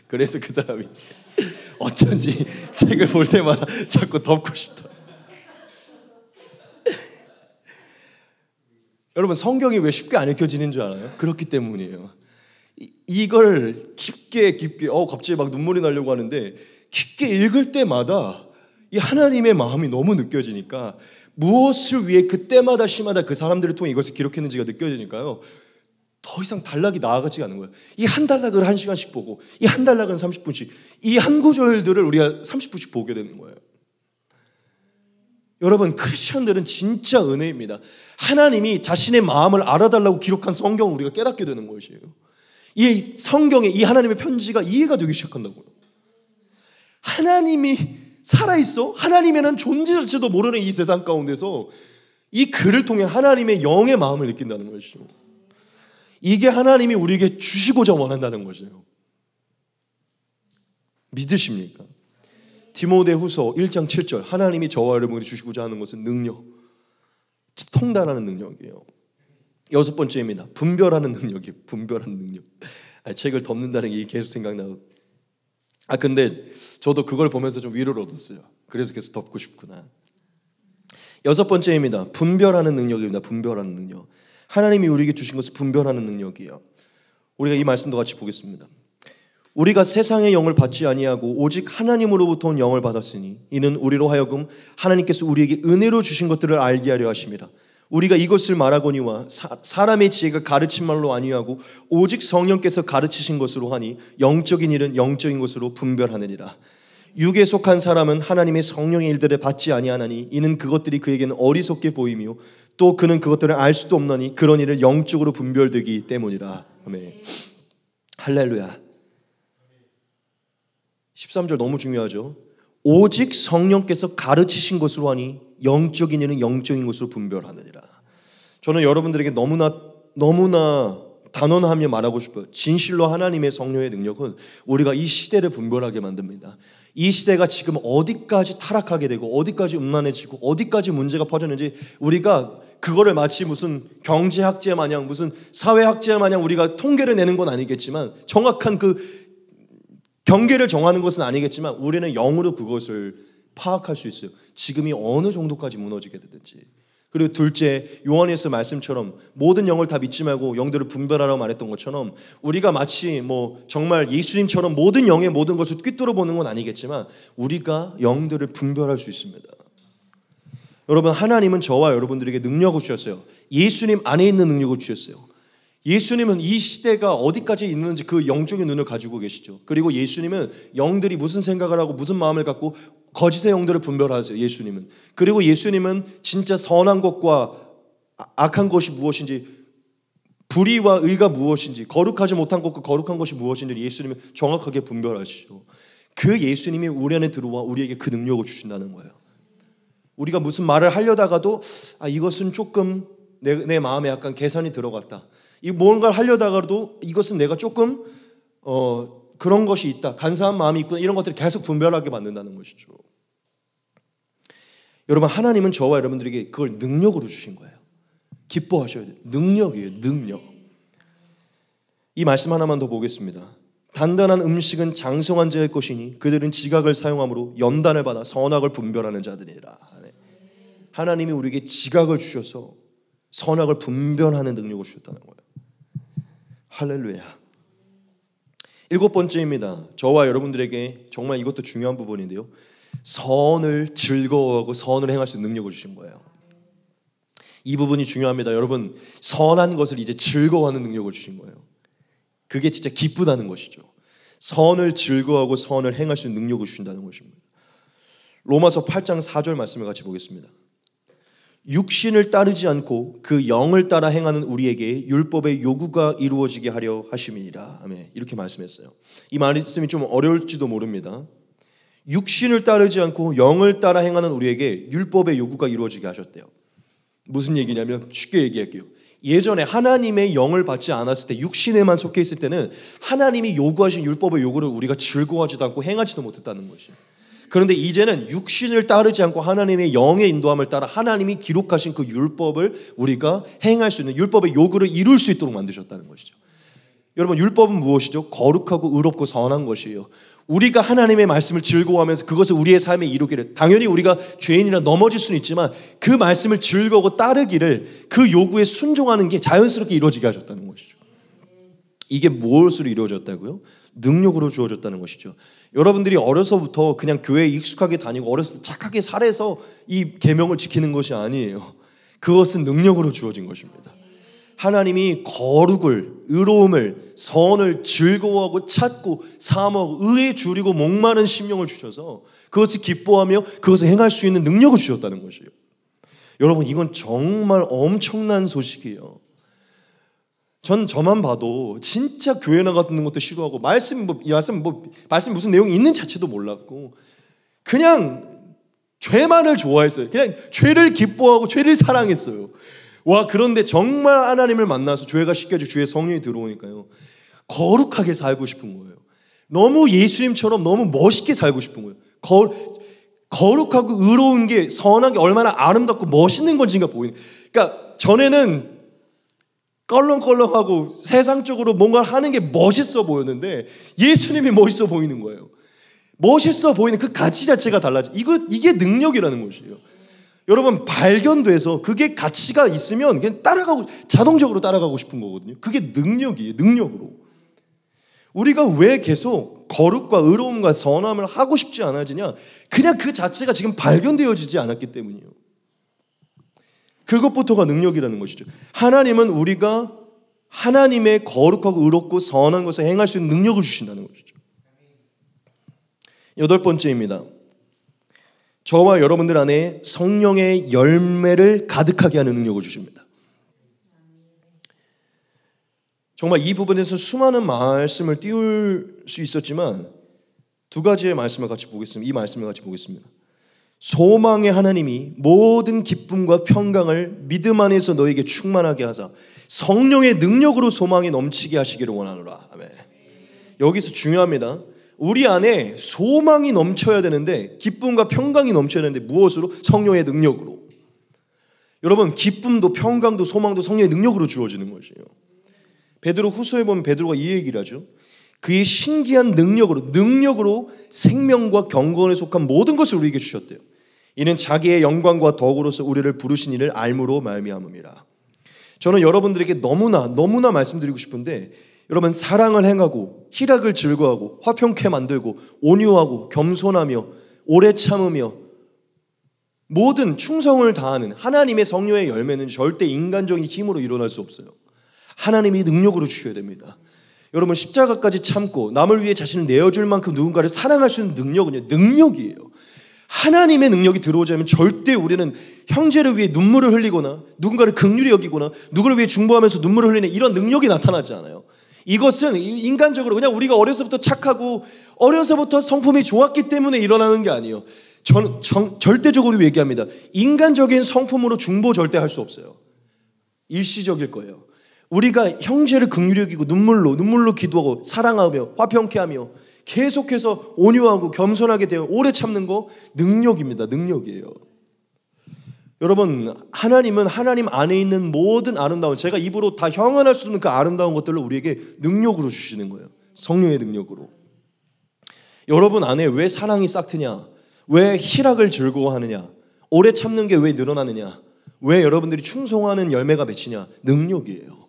그래서 그 사람이 어쩐지 책을 볼 때마다 자꾸 덮고 싶다. 여러분 성경이 왜 쉽게 안 읽혀지는 줄 알아요? 그렇기 때문이에요. 이걸 깊게 갑자기 막 눈물이 나려고 하는데 깊게 읽을 때마다 이 하나님의 마음이 너무 느껴지니까 무엇을 위해 그때마다 시마다 그 사람들을 통해 이것을 기록했는지가 느껴지니까요. 더 이상 단락이 나아가지 않는 거예요. 이 한 단락을 1시간씩 보고 이 한 단락은 30분씩 이 한 구절들을 우리가 30분씩 보게 되는 거예요. 여러분 크리스천들은 진짜 은혜입니다. 하나님이 자신의 마음을 알아달라고 기록한 성경을 우리가 깨닫게 되는 것이에요. 이 성경에 이 하나님의 편지가 이해가 되기 시작한다고요. 하나님이 살아있어? 하나님에는 존재 자체도 모르는 이 세상 가운데서 이 글을 통해 하나님의 영의 마음을 느낀다는 것이죠. 이게 하나님이 우리에게 주시고자 원한다는 것이에요. 믿으십니까? 디모데후서 1장 7절 하나님이 저와 여러분에게 주시고자 하는 것은 능력, 통달하는 능력이에요. 여섯 번째입니다. 분별하는 능력이에요. 분별하는 능력. 책을 덮는다는 게 계속 생각나고. 근데 저도 그걸 보면서 좀 위로를 얻었어요. 그래서 계속 덮고 싶구나. 여섯 번째입니다. 분별하는 능력입니다. 분별하는 능력. 하나님이 우리에게 주신 것은 분별하는 능력이에요. 우리가 이 말씀도 같이 보겠습니다. 우리가 세상의 영을 받지 아니하고 오직 하나님으로부터 온 영을 받았으니 이는 우리로 하여금 하나님께서 우리에게 은혜로 주신 것들을 알게 하려 하심이라. 우리가 이것을 말하거니와 사람의 지혜가 가르친 말로 아니하고 오직 성령께서 가르치신 것으로 하니 영적인 일은 영적인 것으로 분별하느니라. 육에 속한 사람은 하나님의 성령의 일들을 받지 아니하나니 이는 그것들이 그에게는 어리석게 보이며 또 그는 그것들을 알 수도 없나니 그런 일을 영적으로 분별되기 때문이라. 아멘. 할렐루야. 13절 너무 중요하죠. 오직 성령께서 가르치신 것으로 하니 영적인 일은 영적인 것으로 분별하느니라. 저는 여러분들에게 너무나 단언하며 말하고 싶어요. 진실로 하나님의 성령의 능력은 우리가 이 시대를 분별하게 만듭니다. 이 시대가 지금 어디까지 타락하게 되고 어디까지 음란해지고 어디까지 문제가 퍼졌는지 우리가 그거를 마치 무슨 경제학제 마냥 무슨 사회학제 마냥 우리가 통계를 내는 건 아니겠지만 정확한 그 경계를 정하는 것은 아니겠지만 우리는 영으로 그것을 파악할 수 있어요. 지금이 어느 정도까지 무너지게 되든지. 그리고 둘째, 요한에서 말씀처럼 모든 영을 다 믿지 말고 영들을 분별하라고 말했던 것처럼 우리가 마치 정말 예수님처럼 모든 영의 모든 것을 꿰뚫어 보는 건 아니겠지만 우리가 영들을 분별할 수 있습니다. 여러분, 하나님은 저와 여러분들에게 능력을 주셨어요. 예수님 안에 있는 능력을 주셨어요. 예수님은 이 시대가 어디까지 있는지 그 영적인 눈을 가지고 계시죠. 그리고 예수님은 영들이 무슨 생각을 하고 무슨 마음을 갖고 거짓의 영들을 분별하세요. 예수님은. 그리고 예수님은 진짜 선한 것과 악한 것이 무엇인지, 불의와 의가 무엇인지, 거룩하지 못한 것과 거룩한 것이 무엇인지 예수님은 정확하게 분별하시죠. 그 예수님이 우리 안에 들어와 우리에게 그 능력을 주신다는 거예요. 우리가 무슨 말을 하려다가도 이것은 조금 내 마음에 약간 계산이 들어갔다. 이 뭔가를 하려다가도 이것은 내가 조금 그런 것이 있다. 간사한 마음이 있구나. 이런 것들을 계속 분별하게 만든다는 것이죠. 여러분, 하나님은 저와 여러분들에게 그걸 능력으로 주신 거예요. 기뻐하셔야 돼요. 능력이에요. 능력. 이 말씀 하나만 더 보겠습니다. 단단한 음식은 장성한 자의 것이니 그들은 지각을 사용함으로 연단을 받아 선악을 분별하는 자들이라. 하나님이 우리에게 지각을 주셔서 선악을 분별하는 능력을 주셨다는 거예요. 할렐루야. 일곱 번째입니다. 저와 여러분들에게 정말 이것도 중요한 부분인데요. 선을 즐거워하고 선을 행할 수 있는 능력을 주신 거예요. 이 부분이 중요합니다. 여러분, 선한 것을 이제 즐거워하는 능력을 주신 거예요. 그게 진짜 기쁘다는 것이죠. 선을 즐거워하고 선을 행할 수 있는 능력을 주신다는 것입니다. 로마서 8장 4절 말씀을 같이 보겠습니다. 육신을 따르지 않고 그 영을 따라 행하는 우리에게 율법의 요구가 이루어지게 하려 하심이니라. 아멘. 이렇게 말씀했어요. 이 말씀이 좀 어려울지도 모릅니다. 육신을 따르지 않고 영을 따라 행하는 우리에게 율법의 요구가 이루어지게 하셨대요. 무슨 얘기냐면 쉽게 얘기할게요. 예전에 하나님의 영을 받지 않았을 때, 육신에만 속해 있을 때는 하나님이 요구하신 율법의 요구를 우리가 즐거워하지도 않고 행하지도 못했다는 것이에요. 그런데 이제는 육신을 따르지 않고 하나님의 영의 인도함을 따라 하나님이 기록하신 그 율법을 우리가 행할 수 있는, 율법의 요구를 이룰 수 있도록 만드셨다는 것이죠. 여러분, 율법은 무엇이죠? 거룩하고 의롭고 선한 것이에요. 우리가 하나님의 말씀을 즐거워하면서 그것을 우리의 삶에 이루기를, 당연히 우리가 죄인이라 넘어질 수는 있지만 그 말씀을 즐거워 따르기를, 그 요구에 순종하는 게 자연스럽게 이루어지게 하셨다는 것이죠. 이게 무엇으로 이루어졌다고요? 능력으로 주어졌다는 것이죠. 여러분들이 어려서부터 그냥 교회에 익숙하게 다니고 어려서 착하게 살아서 이 계명을 지키는 것이 아니에요. 그것은 능력으로 주어진 것입니다. 하나님이 거룩을, 의로움을, 선을 즐거워하고 찾고 사모하고 의에 줄이고 목마른 심령을 주셔서 그것을 기뻐하며 그것을 행할 수 있는 능력을 주셨다는 것이에요. 여러분, 이건 정말 엄청난 소식이에요. 전 저만 봐도 진짜 교회 나가는 것도 싫어하고 말씀 무슨 내용이 있는 자체도 몰랐고 그냥 죄만을 좋아했어요. 그냥 죄를 기뻐하고 죄를 사랑했어요. 와, 그런데 정말 하나님을 만나서 죄가 씻겨지고 주의 성령이 들어오니까요, 거룩하게 살고 싶은 거예요. 너무 예수님처럼 너무 멋있게 살고 싶은 거예요. 거룩하고 의로운 게, 선한 게 얼마나 아름답고 멋있는 건지가 보이는. 그러니까 전에는, 껄렁껄렁하고 세상적으로 뭔가 하는 게 멋있어 보였는데 예수님이 멋있어 보이는 거예요. 멋있어 보이는 그 가치 자체가 달라져. 이게 능력이라는 것이에요. 여러분, 발견돼서 그게 가치가 있으면 그냥 자동적으로 따라가고 싶은 거거든요. 그게 능력이에요. 능력으로. 우리가 왜 계속 거룩과 의로움과 선함을 하고 싶지 않아지냐? 그냥 그 자체가 지금 발견되어지지 않았기 때문이에요. 그것부터가 능력이라는 것이죠. 하나님은 우리가 하나님의 거룩하고 의롭고 선한 것을 행할 수 있는 능력을 주신다는 것이죠. 8번째입니다. 저와 여러분들 안에 성령의 열매를 가득하게 하는 능력을 주십니다. 정말 이 부분에서 수많은 말씀을 띄울 수 있었지만 두 가지의 말씀을 같이 보겠습니다. 이 말씀을 같이 보겠습니다. 소망의 하나님이 모든 기쁨과 평강을 믿음 안에서 너에게 충만하게 하사 성령의 능력으로 소망이 넘치게 하시기를 원하노라. 아멘. 여기서 중요합니다. 우리 안에 소망이 넘쳐야 되는데, 기쁨과 평강이 넘쳐야 되는데 무엇으로? 성령의 능력으로. 여러분, 기쁨도 평강도 소망도 성령의 능력으로 주어지는 것이에요. 베드로 후서에 보면 베드로가 이 얘기를 하죠. 그의 신기한 능력으로 생명과 경건에 속한 모든 것을 우리에게 주셨대요. 이는 자기의 영광과 덕으로서 우리를 부르신 이를 알므로 말미암음이라. 저는 여러분들에게 너무나 말씀드리고 싶은데, 여러분, 사랑을 행하고 희락을 즐거워하고 화평케 만들고 온유하고 겸손하며 오래 참으며 모든 충성을 다하는 하나님의 성령의 열매는 절대 인간적인 힘으로 일어날 수 없어요. 하나님이 능력으로 주셔야 됩니다. 여러분, 십자가까지 참고 남을 위해 자신을 내어줄 만큼 누군가를 사랑할 수 있는 능력은요, 능력이에요. 하나님의 능력이 들어오자면 절대 우리는 형제를 위해 눈물을 흘리거나 누군가를 긍휼히 여기거나 누구를 위해 중보하면서 눈물을 흘리는 이런 능력이 나타나지 않아요. 이것은 인간적으로 그냥 우리가 어려서부터 착하고 어려서부터 성품이 좋았기 때문에 일어나는 게 아니에요. 절대적으로 얘기합니다. 인간적인 성품으로 중보 절대 할 수 없어요. 일시적일 거예요. 우리가 형제를 긍휼히 여기고 눈물로 기도하고 사랑하며 화평케 하며 계속해서 온유하고 겸손하게 되어 오래 참는 거 능력입니다. 능력이에요. 여러분, 하나님은 하나님 안에 있는 모든 아름다운, 제가 입으로 다 형언할 수 없는 그 아름다운 것들을 우리에게 능력으로 주시는 거예요. 성령의 능력으로. 여러분 안에 왜 사랑이 싹트냐? 왜 희락을 즐거워하느냐? 오래 참는 게 왜 늘어나느냐? 왜 여러분들이 충성하는 열매가 맺히냐? 능력이에요.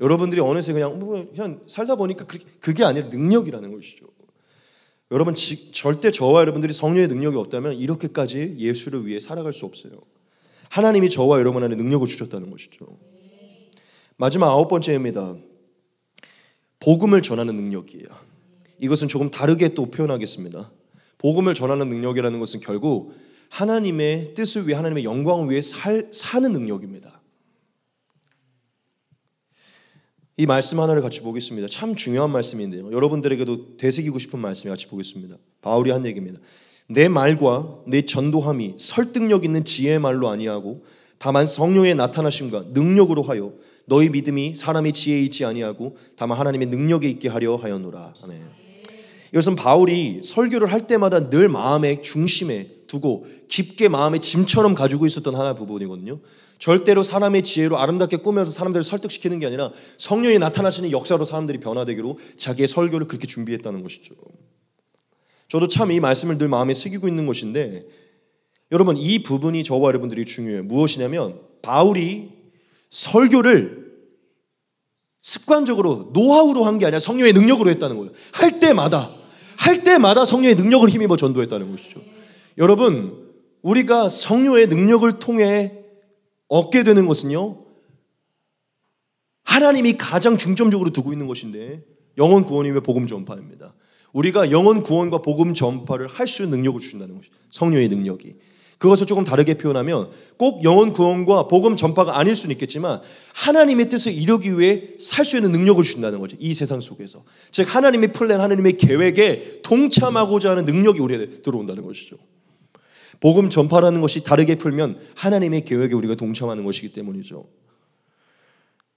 여러분들이 어느새 그냥 살다 보니까 그게 아니라 능력이라는 것이죠. 여러분, 절대 저와 여러분들이 성령의 능력이 없다면 이렇게까지 예수를 위해 살아갈 수 없어요. 하나님이 저와 여러분 안에 능력을 주셨다는 것이죠. 마지막 9번째입니다. 복음을 전하는 능력이에요. 이것은 조금 다르게 또 표현하겠습니다. 복음을 전하는 능력이라는 것은 결국 하나님의 뜻을 위해, 하나님의 영광을 위해 사는 능력입니다. 이 말씀 하나를 같이 보겠습니다. 참 중요한 말씀인데요, 여러분들에게도 되새기고 싶은 말씀 같이 보겠습니다. 바울이 한 얘기입니다. 내 말과 내 전도함이 설득력 있는 지혜의 말로 아니하고 다만 성령의 나타나심과 능력으로 하여 너희 믿음이 사람의 지혜에 있지 아니하고 다만 하나님의 능력에 있게 하려 하였노라. 아멘. 이것은 바울이 설교를 할 때마다 늘 마음의 중심에 두고 깊게 마음의 짐처럼 가지고 있었던 하나의 부분이거든요. 절대로 사람의 지혜로 아름답게 꾸며서 사람들을 설득시키는 게 아니라 성령이 나타나시는 역사로 사람들이 변화되기로 자기의 설교를 그렇게 준비했다는 것이죠. 저도 참 이 말씀을 늘 마음에 새기고 있는 것인데, 여러분, 이 부분이 저와 여러분들이 중요해요. 무엇이냐면 바울이 설교를 습관적으로 노하우로 한 게 아니라 성령의 능력으로 했다는 거예요. 할 때마다 성령의 능력을 힘입어 전도했다는 것이죠. 여러분, 우리가 성령의 능력을 통해 얻게 되는 것은요, 하나님이 가장 중점적으로 두고 있는 것인데 영혼 구원이며 복음 전파입니다. 우리가 영혼 구원과 복음 전파를 할 수 있는 능력을 주신다는 것이죠. 성령의 능력이. 그것을 조금 다르게 표현하면 꼭 영혼 구원과 복음 전파가 아닐 수는 있겠지만 하나님의 뜻을 이루기 위해 살 수 있는 능력을 주신다는 거죠. 이 세상 속에서. 즉 하나님의 플랜, 하나님의 계획에 동참하고자 하는 능력이 우리에 들어온다는 것이죠. 복음 전파라는 것이 다르게 풀면 하나님의 계획에 우리가 동참하는 것이기 때문이죠.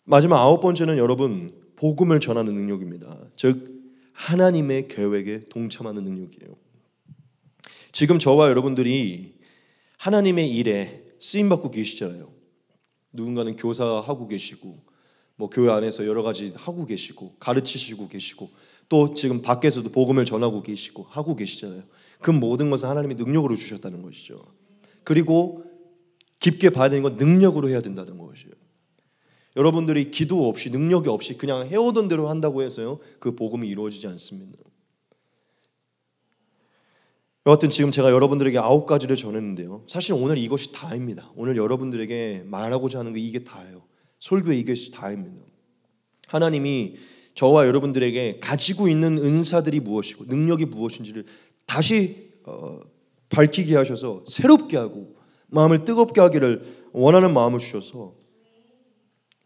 마지막 9번째는 여러분, 복음을 전하는 능력입니다. 즉 하나님의 계획에 동참하는 능력이에요. 지금 저와 여러분들이 하나님의 일에 쓰임받고 계시잖아요. 누군가는 교사하고 계시고 뭐 교회 안에서 여러 가지 하고 계시고 가르치시고 계시고 또 지금 밖에서도 복음을 전하고 계시고 하고 계시잖아요. 그 모든 것은 하나님이 능력으로 주셨다는 것이죠. 그리고 깊게 봐야 되는 건 능력으로 해야 된다는 것이에요. 여러분들이 기도 없이 능력이 없이 그냥 해오던 대로 한다고 해서요 그 복음이 이루어지지 않습니다. 여하튼 지금 제가 여러분들에게 9가지를 전했는데요, 사실 오늘 이것이 다입니다. 오늘 여러분들에게 말하고자 하는 게 이게 다예요. 설교의 이것이 다입니다. 하나님이 저와 여러분들에게 가지고 있는 은사들이 무엇이고 능력이 무엇인지를 다시 밝히게 하셔서 새롭게 하고 마음을 뜨겁게 하기를 원하는 마음을 주셔서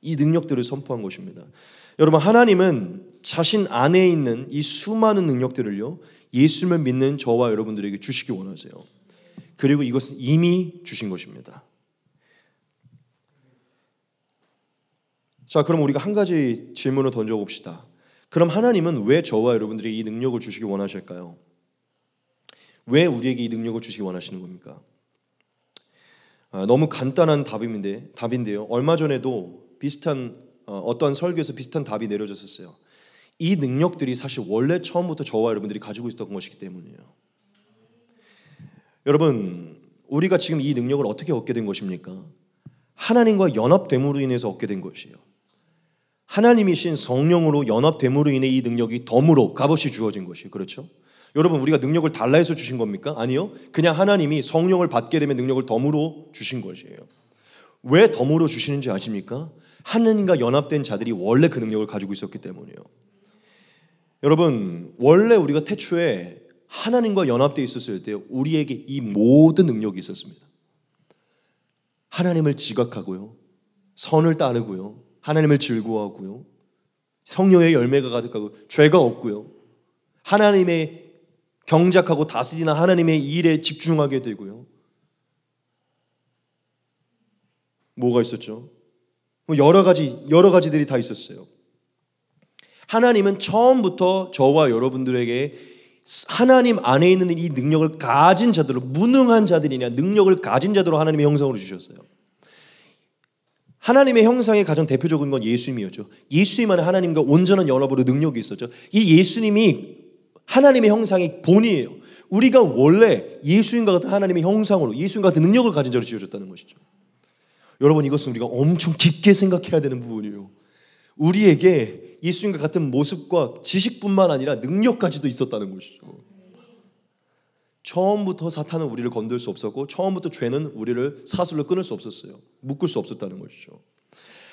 이 능력들을 선포한 것입니다. 여러분, 하나님은 자신 안에 있는 이 수많은 능력들을요 예수님을 믿는 저와 여러분들에게 주시기 원하세요. 그리고 이것은 이미 주신 것입니다. 자, 그럼 우리가 한 가지 질문을 던져봅시다. 그럼 하나님은 왜 저와 여러분들에게 이 능력을 주시기 원하실까요? 왜 우리에게 이 능력을 주시기 원하시는 겁니까? 너무 간단한 답인데요. 얼마 전에도 비슷한 어떤 설교에서 비슷한 답이 내려졌었어요. 이 능력들이 사실 원래 처음부터 저와 여러분들이 가지고 있었던 것이기 때문이에요. 여러분, 우리가 지금 이 능력을 어떻게 얻게 된 것입니까? 하나님과 연합됨으로 인해서 얻게 된 것이에요. 하나님이신 성령으로 연합됨으로 인해 이 능력이 덤으로 값없이 주어진 것이에요. 그렇죠? 여러분, 우리가 능력을 달라 해서 주신 겁니까? 아니요. 그냥 하나님이 성령을 받게 되면 능력을 덤으로 주신 것이에요. 왜 덤으로 주시는지 아십니까? 하나님과 연합된 자들이 원래 그 능력을 가지고 있었기 때문이에요. 여러분, 원래 우리가 태초에 하나님과 연합되어 있었을 때 우리에게 이 모든 능력이 있었습니다. 하나님을 지각하고요, 선을 따르고요, 하나님을 즐거워하고요, 성령의 열매가 가득하고 죄가 없고요, 하나님의 경작하고 다스리는 하나님의 일에 집중하게 되고요. 뭐가 있었죠? 여러 가지들이 다 있었어요. 하나님은 처음부터 저와 여러분들에게 하나님 안에 있는 이 능력을 가진 자들로, 무능한 자들이냐 능력을 가진 자들로 하나님의 형상으로 주셨어요. 하나님의 형상의 가장 대표적인 건 예수님이었죠. 예수님 안에 하나님과 온전한 연합으로 능력이 있었죠. 이 예수님이 하나님의 형상의 본이에요. 우리가 원래 예수님과 같은 하나님의 형상으로, 예수님과 같은 능력을 가진 자로 지어졌다는 것이죠. 여러분, 이것은 우리가 엄청 깊게 생각해야 되는 부분이에요. 우리에게 예수님과 같은 모습과 지식뿐만 아니라 능력까지도 있었다는 것이죠. 처음부터 사탄은 우리를 건들 수 없었고, 처음부터 죄는 우리를 사슬로 끊을 수 없었어요. 묶을 수 없었다는 것이죠.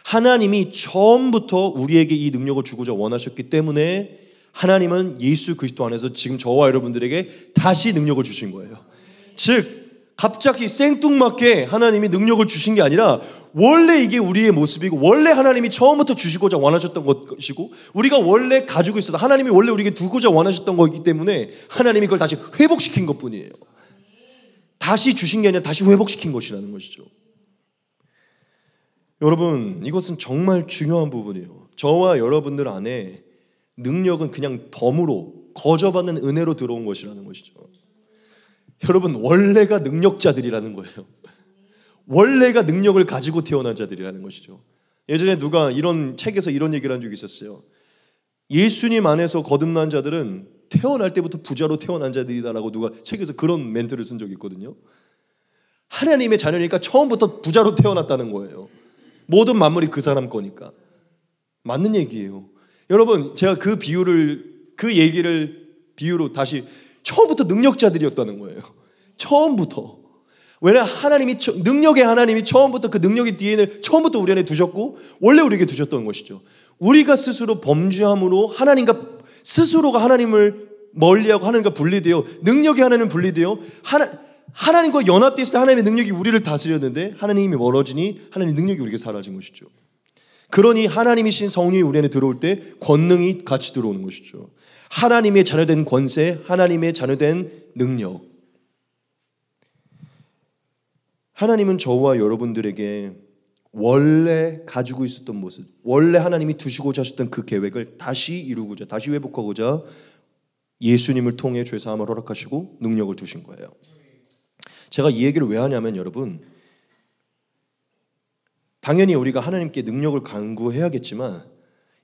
하나님이 처음부터 우리에게 이 능력을 주고자 원하셨기 때문에 하나님은 예수 그리스도 안에서 지금 저와 여러분들에게 다시 능력을 주신 거예요. 즉, 갑자기 생뚱맞게 하나님이 능력을 주신 게 아니라 원래 이게 우리의 모습이고, 원래 하나님이 처음부터 주시고자 원하셨던 것이고, 우리가 원래 가지고 있었던, 하나님이 원래 우리에게 두고자 원하셨던 거기 때문에 하나님이 그걸 다시 회복시킨 것뿐이에요. 다시 주신 게 아니라 다시 회복시킨 것이라는 것이죠. 여러분, 이것은 정말 중요한 부분이에요. 저와 여러분들 안에 능력은 그냥 덤으로, 거저받는 은혜로 들어온 것이라는 것이죠. 여러분, 원래가 능력자들이라는 거예요. 원래가 능력을 가지고 태어난 자들이라는 것이죠. 예전에 누가 이런 책에서 이런 얘기를 한 적이 있었어요. 예수님 안에서 거듭난 자들은 태어날 때부터 부자로 태어난 자들이다라고 누가 책에서 그런 멘트를 쓴 적이 있거든요. 하나님의 자녀니까 처음부터 부자로 태어났다는 거예요. 모든 만물이 그 사람 거니까. 맞는 얘기예요. 여러분, 제가 그 얘기를 비유로 다시 처음부터 능력자들이었다는 거예요. 처음부터. 왜냐, 능력의 하나님이 처음부터 그 능력의 DNA를 처음부터 우리 안에 두셨고, 원래 우리에게 두셨던 것이죠. 우리가 스스로 범죄함으로 스스로가 하나님을 멀리하고 하나님과 분리되어, 능력의 하나님은 분리되어 하나님과 연합되어 있을 때 하나님의 능력이 우리를 다스렸는데, 하나님이 멀어지니 하나님의 능력이 우리에게 사라진 것이죠. 그러니 하나님이신 성령이 우리 안에 들어올 때 권능이 같이 들어오는 것이죠. 하나님의 자녀된 권세, 하나님의 자녀된 능력. 하나님은 저와 여러분들에게 원래 가지고 있었던 모습, 원래 하나님이 두시고자 하셨던 그 계획을 다시 이루고자, 다시 회복하고자 예수님을 통해 죄사함을 허락하시고 능력을 두신 거예요. 제가 이 얘기를 왜 하냐면, 여러분, 당연히 우리가 하나님께 능력을 간구해야겠지만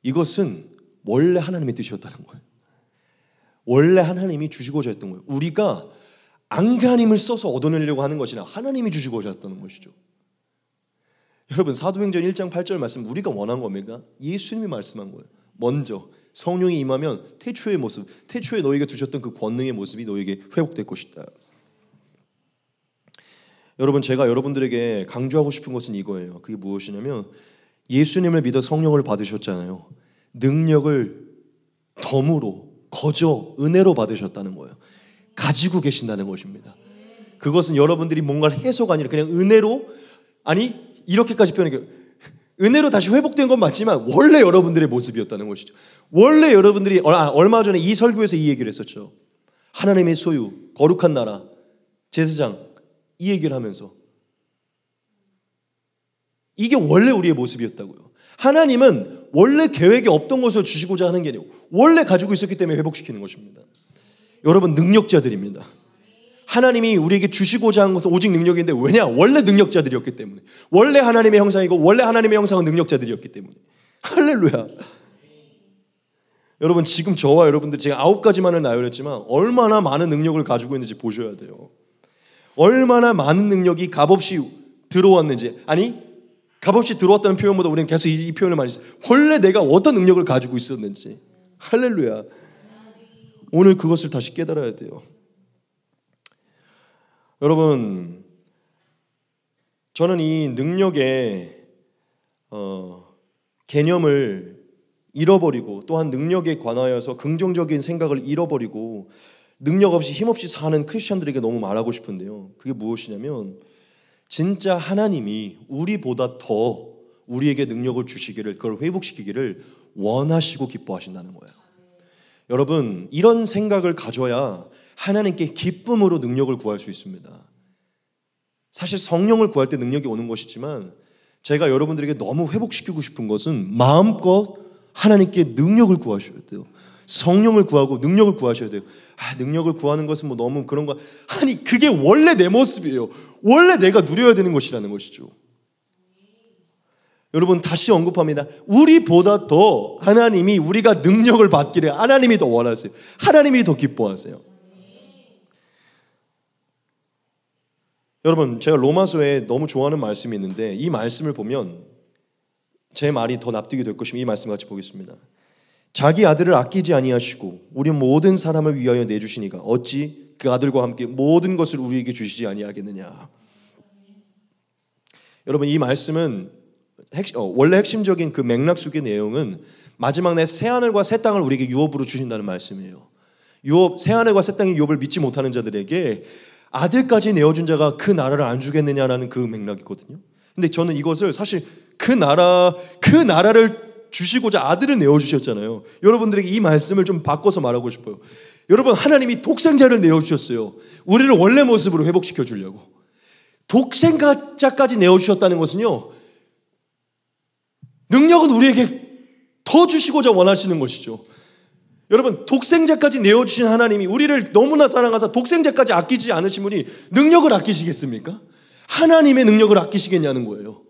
이것은 원래 하나님의 뜻이었다는 거예요. 원래 하나님이 주시고자 했던 거예요. 우리가 안간힘을 써서 얻어내려고 하는 것이나 하나님이 주시고자 했다는 것이죠. 여러분, 사도행전 1장 8절 말씀 우리가 원한 겁니까? 예수님이 말씀한 거예요. 먼저 성령이 임하면 태초의 모습, 태초에 너희가 두셨던 그 권능의 모습이 너희에게 회복될 것이다. 여러분, 제가 여러분들에게 강조하고 싶은 것은 이거예요. 그게 무엇이냐면 예수님을 믿어 성령을 받으셨잖아요. 능력을 덤으로, 거저, 은혜로 받으셨다는 거예요. 가지고 계신다는 것입니다. 그것은 여러분들이 뭔가를 해서가 아니라 그냥 은혜로, 아니 이렇게까지 표현해요. 은혜로 다시 회복된 건 맞지만 원래 여러분들의 모습이었다는 것이죠. 원래 여러분들이 얼마 전에 이 설교에서 이 얘기를 했었죠. 하나님의 소유, 거룩한 나라, 제사장, 이 얘기를 하면서 이게 원래 우리의 모습이었다고요. 하나님은 원래 계획에 없던 것을 주시고자 하는 게 아니고 원래 가지고 있었기 때문에 회복시키는 것입니다. 여러분, 능력자들입니다. 하나님이 우리에게 주시고자 한 것은 오직 능력인데, 왜냐? 원래 능력자들이었기 때문에. 원래 하나님의 형상이고 원래 하나님의 형상은 능력자들이었기 때문에. 할렐루야. 여러분, 지금 저와 여러분들 제가 9가지만을 나열했지만 얼마나 많은 능력을 가지고 있는지 보셔야 돼요. 얼마나 많은 능력이 값없이 들어왔는지. 아니, 값없이 들어왔다는 표현보다 우리는 계속 이 표현을 많이 써요. 원래 내가 어떤 능력을 가지고 있었는지. 할렐루야. 오늘 그것을 다시 깨달아야 돼요. 여러분, 저는 이 능력의 개념을 잃어버리고 또한 능력에 관하여서 긍정적인 생각을 잃어버리고 능력 없이 힘없이 사는 크리스천들에게 너무 말하고 싶은데요. 그게 무엇이냐면 진짜 하나님이 우리보다 더 우리에게 능력을 주시기를, 그걸 회복시키기를 원하시고 기뻐하신다는 거예요. 여러분, 이런 생각을 가져야 하나님께 기쁨으로 능력을 구할 수 있습니다. 사실 성령을 구할 때 능력이 오는 것이지만 제가 여러분들에게 너무 회복시키고 싶은 것은 마음껏 하나님께 능력을 구하셔야 돼요. 성령을 구하고 능력을 구하셔야 돼요. 능력을 구하는 것은 뭐 너무 그런 거, 아니 그게 원래 내 모습이에요. 원래 내가 누려야 되는 것이라는 것이죠. 여러분, 다시 언급합니다. 우리보다 더 하나님이 우리가 능력을 받기를 하나님이 더 원하세요. 하나님이 더 기뻐하세요. 여러분, 제가 로마서에 너무 좋아하는 말씀이 있는데 이 말씀을 보면 제 말이 더 납득이 될 것이면 이 말씀 같이 보겠습니다. 자기 아들을 아끼지 아니하시고 우리 모든 사람을 위하여 내주시니까 어찌 그 아들과 함께 모든 것을 우리에게 주시지 아니하겠느냐. 여러분, 이 말씀은 원래 핵심적인 그 맥락 속의 내용은 마지막 날 새하늘과 새 땅을 우리에게 유업으로 주신다는 말씀이에요. 새하늘과 새 땅의 유업을 믿지 못하는 자들에게 아들까지 내어준 자가 그 나라를 안 주겠느냐라는 그 맥락이거든요. 근데 저는 이것을 사실 그 나라를 주시고자 아들을 내어주셨잖아요. 여러분들에게 이 말씀을 좀 바꿔서 말하고 싶어요. 여러분, 하나님이 독생자를 내어주셨어요. 우리를 원래 모습으로 회복시켜 주려고. 독생자까지 내어주셨다는 것은요, 능력은 우리에게 더 주시고자 원하시는 것이죠. 여러분, 독생자까지 내어주신 하나님이 우리를 너무나 사랑하사 독생자까지 아끼지 않으신 분이 능력을 아끼시겠습니까? 하나님의 능력을 아끼시겠냐는 거예요.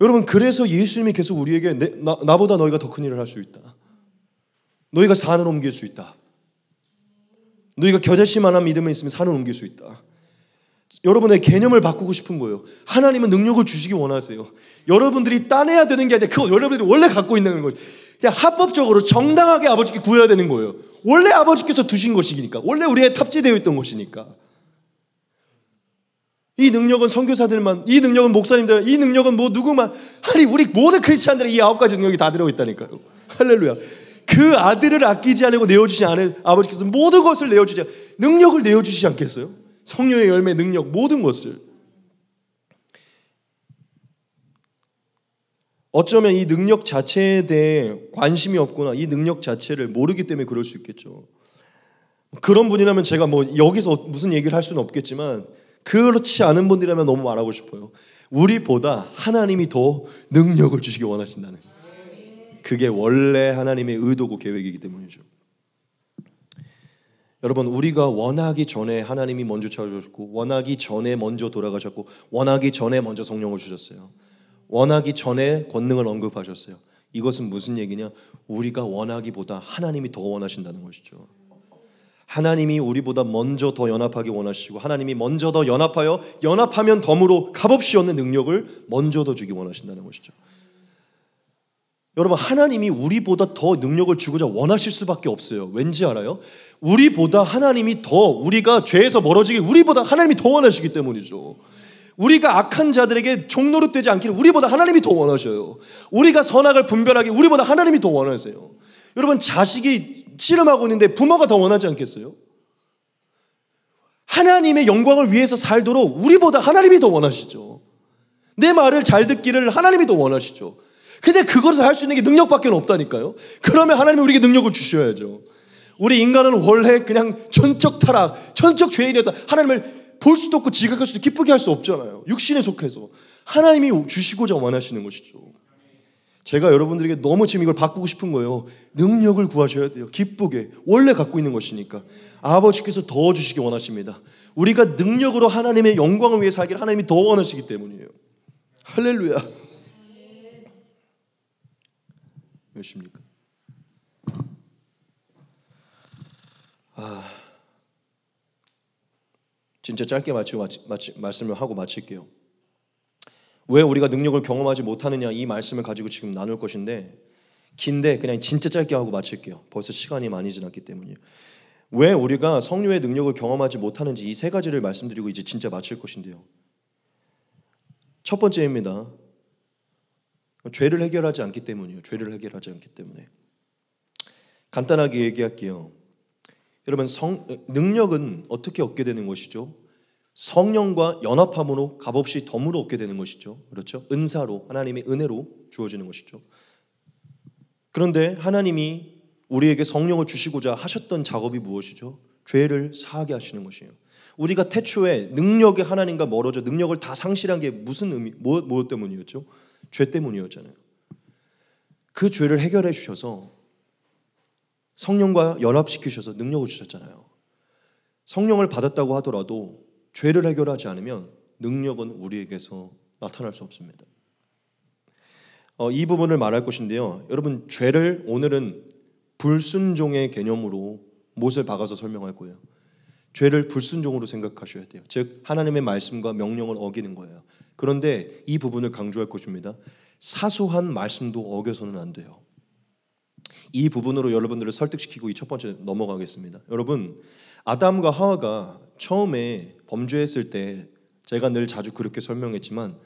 여러분, 그래서 예수님이 계속 우리에게 나보다 너희가 더 큰 일을 할 수 있다. 너희가 산을 옮길 수 있다. 너희가 겨자씨만한 믿음이 있으면 산을 옮길 수 있다. 여러분의 개념을 바꾸고 싶은 거예요. 하나님은 능력을 주시기 원하세요. 여러분들이 따내야 되는 게 아니라 그거 여러분들이 원래 갖고 있는 거예요. 그냥 합법적으로 정당하게 아버지께 구해야 되는 거예요. 원래 아버지께서 두신 것이니까. 원래 우리의 탑재되어 있던 것이니까. 이 능력은 선교사들만, 이 능력은 목사님들, 이 능력은 뭐 누구만, 아니 우리 모든 크리스찬들의 이 9가지 능력이 다 들어있다니까요. 할렐루야. 그 아들을 아끼지 않고 내어주지 않을 아버지께서 모든 것을 내어주지, 능력을 내어주시지 않겠어요? 성령의 열매, 능력, 모든 것을. 어쩌면 이 능력 자체에 대해 관심이 없거나 이 능력 자체를 모르기 때문에 그럴 수 있겠죠. 그런 분이라면 제가 뭐 여기서 무슨 얘기를 할 수는 없겠지만, 그렇지 않은 분들이라면 너무 말하고 싶어요. 우리보다 하나님이 더 능력을 주시기 원하신다는, 그게 원래 하나님의 의도고 계획이기 때문이죠. 여러분, 우리가 원하기 전에 하나님이 먼저 찾아주셨고, 원하기 전에 먼저 돌아가셨고, 원하기 전에 먼저 성령을 주셨어요. 원하기 전에 권능을 언급하셨어요. 이것은 무슨 얘기냐? 우리가 원하기보다 하나님이 더 원하신다는 것이죠. 하나님이 우리보다 먼저 더 연합하기 원하시고, 하나님이 먼저 더 연합하여 연합하면 덤으로 값없이 얻는 능력을 먼저 더 주기 원하신다는 것이죠. 여러분, 하나님이 우리보다 더 능력을 주고자 원하실 수밖에 없어요. 왠지 알아요? 우리보다 하나님이 더, 우리가 죄에서 멀어지길 우리보다 하나님이 더 원하시기 때문이죠. 우리가 악한 자들에게 종노릇되지 않기를 우리보다 하나님이 더 원하셔요. 우리가 선악을 분별하기 우리보다 하나님이 더 원하세요. 여러분, 자식이 씨름하고 있는데 부모가 더 원하지 않겠어요? 하나님의 영광을 위해서 살도록 우리보다 하나님이 더 원하시죠. 내 말을 잘 듣기를 하나님이 더 원하시죠. 근데 그것을 할 수 있는 게 능력밖에 없다니까요. 그러면 하나님이 우리에게 능력을 주셔야죠. 우리 인간은 원래 그냥 전적 타락, 전적 죄인이어서 하나님을 볼 수도 없고 지각할 수도 기쁘게 할 수 없잖아요. 육신에 속해서 하나님이 주시고자 원하시는 것이죠. 제가 여러분들에게 너무 지금 이걸 바꾸고 싶은 거예요. 능력을 구하셔야 돼요. 기쁘게. 원래 갖고 있는 것이니까. 아버지께서 더 주시기 원하십니다. 우리가 능력으로 하나님의 영광을 위해 살기를 하나님이 더 원하시기 때문이에요. 할렐루야. 몇십니까? 진짜 짧게 말씀을 하고 마칠게요. 왜 우리가 능력을 경험하지 못하느냐, 이 말씀을 가지고 지금 나눌 것인데, 긴데 그냥 진짜 짧게 하고 마칠게요. 벌써 시간이 많이 지났기 때문이에요. 왜 우리가 성령의 능력을 경험하지 못하는지 이 세 가지를 말씀드리고 이제 진짜 마칠 것인데요. 첫 번째입니다. 죄를 해결하지 않기 때문이에요. 죄를 해결하지 않기 때문에. 간단하게 얘기할게요. 여러분, 능력은 어떻게 얻게 되는 것이죠? 성령과 연합함으로 값없이 덤으로 얻게 되는 것이죠. 그렇죠? 은사로, 하나님의 은혜로 주어지는 것이죠. 그런데 하나님이 우리에게 성령을 주시고자 하셨던 작업이 무엇이죠? 죄를 사하게 하시는 것이에요. 우리가 태초에 능력의 하나님과 멀어져 능력을 다 상실한 게 무슨 의미, 무엇 때문이었죠? 죄 때문이었잖아요. 그 죄를 해결해 주셔서 성령과 연합시키셔서 능력을 주셨잖아요. 성령을 받았다고 하더라도 죄를 해결하지 않으면 능력은 우리에게서 나타날 수 없습니다. 이 부분을 말할 것인데요. 여러분, 죄를 오늘은 불순종의 개념으로 못을 박아서 설명할 거예요. 죄를 불순종으로 생각하셔야 돼요. 즉 하나님의 말씀과 명령을 어기는 거예요. 그런데 이 부분을 강조할 것입니다. 사소한 말씀도 어겨서는 안 돼요. 이 부분으로 여러분들을 설득시키고 이 첫 번째 넘어가겠습니다. 여러분, 아담과 하와가 처음에 범죄했을 때 제가 늘 자주 그렇게 설명했지만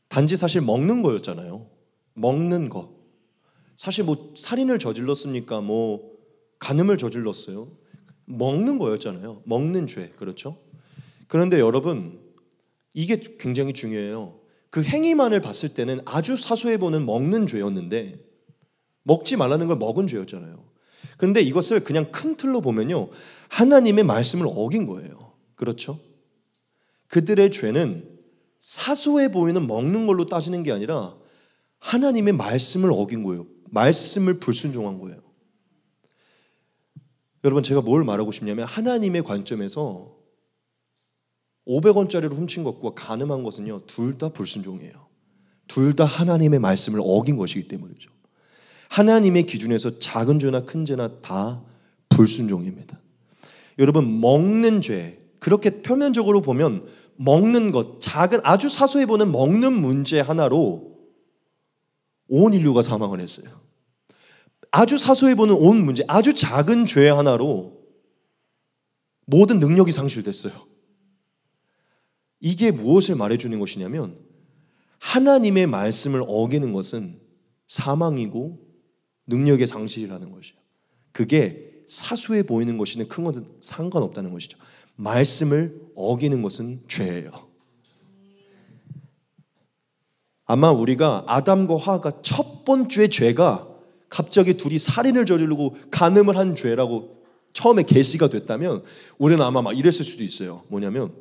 단지 사실 먹는 거였잖아요. 먹는 거. 사실 뭐 살인을 저질렀습니까? 뭐 간음을 저질렀어요? 먹는 거였잖아요. 먹는 죄. 그렇죠? 그런데 여러분, 이게 굉장히 중요해요. 그 행위만을 봤을 때는 아주 사소해 보는 먹는 죄였는데 먹지 말라는 걸 먹은 죄였잖아요. 그런데 이것을 그냥 큰 틀로 보면요, 하나님의 말씀을 어긴 거예요. 그렇죠? 그들의 죄는 사소해 보이는 먹는 걸로 따지는 게 아니라 하나님의 말씀을 어긴 거예요. 말씀을 불순종한 거예요. 여러분, 제가 뭘 말하고 싶냐면 하나님의 관점에서 500원짜리를 훔친 것과 간음한 것은요, 둘 다 불순종이에요. 둘 다 하나님의 말씀을 어긴 것이기 때문이죠. 하나님의 기준에서 작은 죄나 큰 죄나 다 불순종입니다. 여러분, 먹는 죄, 그렇게 표면적으로 보면 먹는 것, 작은 아주 사소해 보는 먹는 문제 하나로 온 인류가 사망을 했어요. 아주 사소해 보는 온 문제, 아주 작은 죄 하나로 모든 능력이 상실됐어요. 이게 무엇을 말해주는 것이냐면 하나님의 말씀을 어기는 것은 사망이고 능력의 상실이라는 것이에요. 그게 사소해 보이는 것이든 큰 것은 상관없다는 것이죠. 말씀을 어기는 것은 죄예요. 아마 우리가 아담과 하와가 첫 번째 죄가 갑자기 둘이 살인을 저지르고 간음을 한 죄라고 처음에 계시가 됐다면 우리는 아마 막 이랬을 수도 있어요. 뭐냐면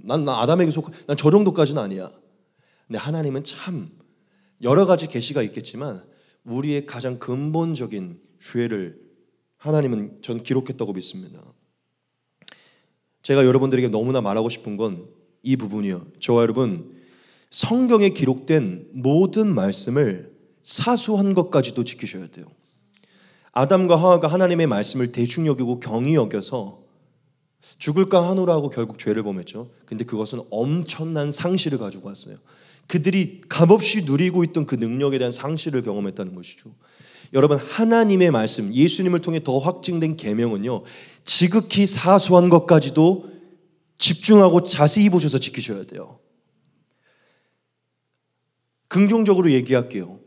난 아담에게 난 저 정도까지는 아니야. 근데 하나님은 참 여러 가지 계시가 있겠지만 우리의 가장 근본적인 죄를 하나님은 전 기록했다고 믿습니다. 제가 여러분들에게 너무나 말하고 싶은 건 이 부분이요. 저와 여러분, 성경에 기록된 모든 말씀을 사소한 것까지도 지키셔야 돼요. 아담과 하와가 하나님의 말씀을 대충 여기고 경히 여겨서 죽을까 하노라 하고 결국 죄를 범했죠. 근데 그것은 엄청난 상실을 가지고 왔어요. 그들이 값없이 누리고 있던 그 능력에 대한 상실을 경험했다는 것이죠. 여러분, 하나님의 말씀, 예수님을 통해 더 확증된 계명은요, 지극히 사소한 것까지도 집중하고 자세히 보셔서 지키셔야 돼요. 긍정적으로 얘기할게요.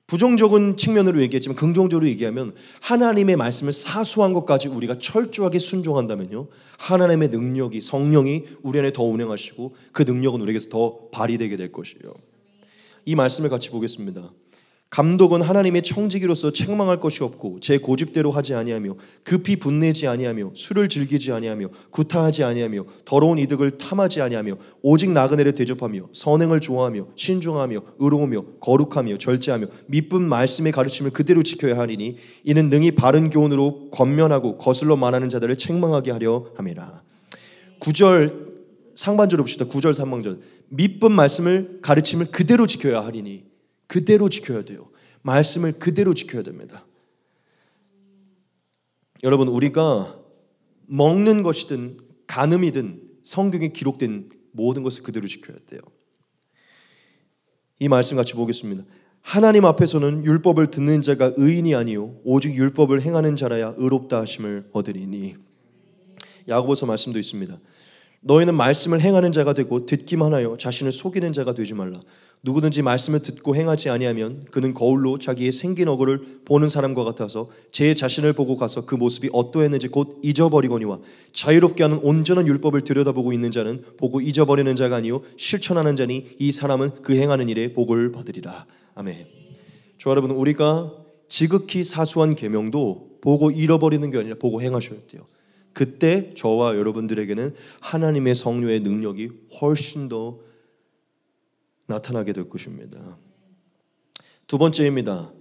부정적인 측면으로 얘기했지만 긍정적으로 얘기하면 하나님의 말씀을 사소한 것까지 우리가 철저하게 순종한다면요, 하나님의 능력이, 성령이 우리 안에 더 운행하시고 그 능력은 우리에게서 더 발휘되게 될 것이에요. 이 말씀을 같이 보겠습니다. 감독은 하나님의 청지기로서 책망할 것이 없고 제 고집대로 하지 아니하며 급히 분내지 아니하며 술을 즐기지 아니하며 구타하지 아니하며 더러운 이득을 탐하지 아니하며 오직 나그네를 대접하며 선행을 좋아하며 신중하며 의로우며 거룩하며 절제하며 미쁜 말씀의 가르침을 그대로 지켜야 하리니 이는 능히 바른 교훈으로 권면하고 거슬러 말하는 자들을 책망하게 하려 함이라. 9절 상반절을 봅시다. 9절 3반절. 미쁜 말씀을 가르침을 그대로 지켜야 하리니, 그대로 지켜야 돼요. 말씀을 그대로 지켜야 됩니다. 여러분, 우리가 먹는 것이든 간음이든 성경에 기록된 모든 것을 그대로 지켜야 돼요. 이 말씀 같이 보겠습니다. 하나님 앞에서는 율법을 듣는 자가 의인이 아니요 오직 율법을 행하는 자라야 의롭다 하심을 얻으리니. 야고보서 말씀도 있습니다. 너희는 말씀을 행하는 자가 되고 듣기만 하여 자신을 속이는 자가 되지 말라. 누구든지 말씀을 듣고 행하지 아니하면 그는 거울로 자기의 생긴 얼굴을 보는 사람과 같아서 제 자신을 보고 가서 그 모습이 어떠했는지 곧 잊어버리거니와 자유롭게 하는 온전한 율법을 들여다보고 있는 자는 보고 잊어버리는 자가 아니요 실천하는 자니 이 사람은 그 행하는 일에 복을 받으리라. 아멘. 저 여러분, 우리가 지극히 사소한 계명도 보고 잃어버리는 게 아니라 보고 행하셔야 돼요. 그때 저와 여러분들에게는 하나님의 성령의 능력이 훨씬 더 나타나게 될 것입니다. 두 번째입니다.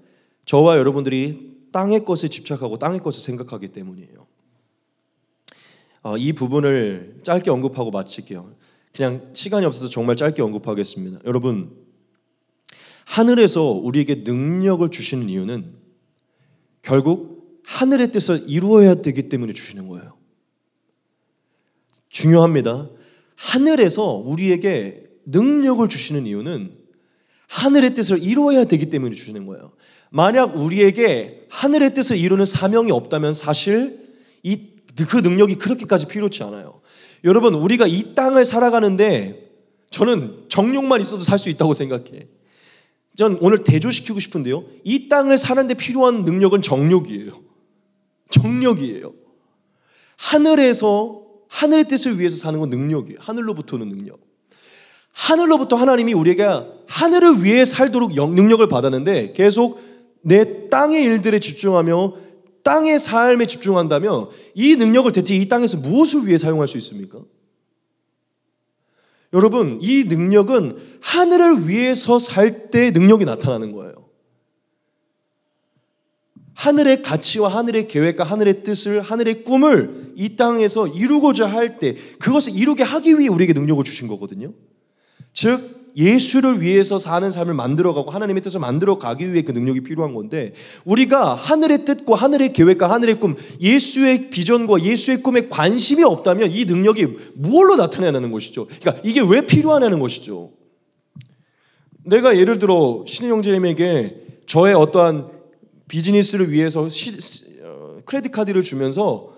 저와 여러분들이 땅의 것에 집착하고 땅의 것을 생각하기 때문이에요. 이 부분을 짧게 언급하고 마칠게요. 그냥 시간이 없어서 정말 짧게 언급하겠습니다. 여러분, 하늘에서 우리에게 능력을 주시는 이유는 결국 하늘의 뜻을 이루어야 되기 때문에 주시는 거예요. 중요합니다. 하늘에서 우리에게 능력을 주시는 이유는 하늘의 뜻을 이루어야 되기 때문에 주시는 거예요. 만약 우리에게 하늘의 뜻을 이루는 사명이 없다면 사실 그 능력이 그렇게까지 필요치 않아요. 여러분, 우리가 이 땅을 살아가는데 저는 정욕만 있어도 살 수 있다고 생각해. 전 오늘 대조시키고 싶은데요, 이 땅을 사는데 필요한 능력은 정욕이에요. 정욕이에요. 하늘에서 하늘의 뜻을 위해서 사는 건 능력이에요. 하늘로부터 오는 능력. 하늘로부터 하나님이 우리에게 하늘을 위해 살도록 능력을 받았는데 계속 내 땅의 일들에 집중하며 땅의 삶에 집중한다면 이 능력을 대체 이 땅에서 무엇을 위해 사용할 수 있습니까? 여러분, 이 능력은 하늘을 위해서 살 때 능력이 나타나는 거예요. 하늘의 가치와 하늘의 계획과 하늘의 뜻을, 하늘의 꿈을 이 땅에서 이루고자 할 때 그것을 이루게 하기 위해 우리에게 능력을 주신 거거든요. 즉 예수를 위해서 사는 삶을 만들어가고 하나님의 뜻을 만들어가기 위해 그 능력이 필요한 건데, 우리가 하늘의 뜻과 하늘의 계획과 하늘의 꿈, 예수의 비전과 예수의 꿈에 관심이 없다면 이 능력이 뭘로 나타나는 것이죠. 그러니까 이게 왜 필요하냐는 것이죠. 내가 예를 들어 신희 형제님에게 저의 어떠한 비즈니스를 위해서 크레딧 카드를 주면서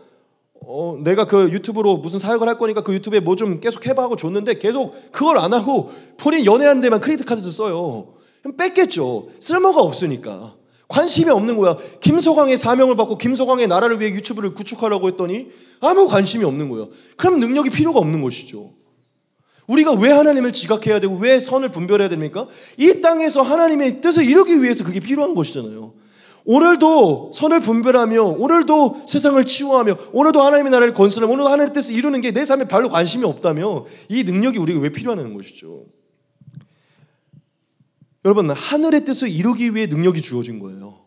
내가 그 유튜브로 무슨 사역을 할 거니까 그 유튜브에 뭐 좀 계속 해봐 하고 줬는데 계속 그걸 안 하고 본인 연애한 데만 크레딧 카드를 써요. 그럼 뺐겠죠. 쓸모가 없으니까. 관심이 없는 거야. 김서광의 사명을 받고 김서광의 나라를 위해 유튜브를 구축하려고 했더니 아무 관심이 없는 거예요. 그럼 능력이 필요가 없는 것이죠. 우리가 왜 하나님을 지각해야 되고 왜 선을 분별해야 됩니까? 이 땅에서 하나님의 뜻을 이루기 위해서 그게 필요한 것이잖아요. 오늘도 선을 분별하며 오늘도 세상을 치유하며 오늘도 하나님의 나라를 건설하며 오늘도 하나님의 뜻을 이루는 게 내 삶에 별로 관심이 없다며 이 능력이 우리에게 왜 필요하냐는 것이죠. 여러분, 하늘의 뜻을 이루기 위해 능력이 주어진 거예요.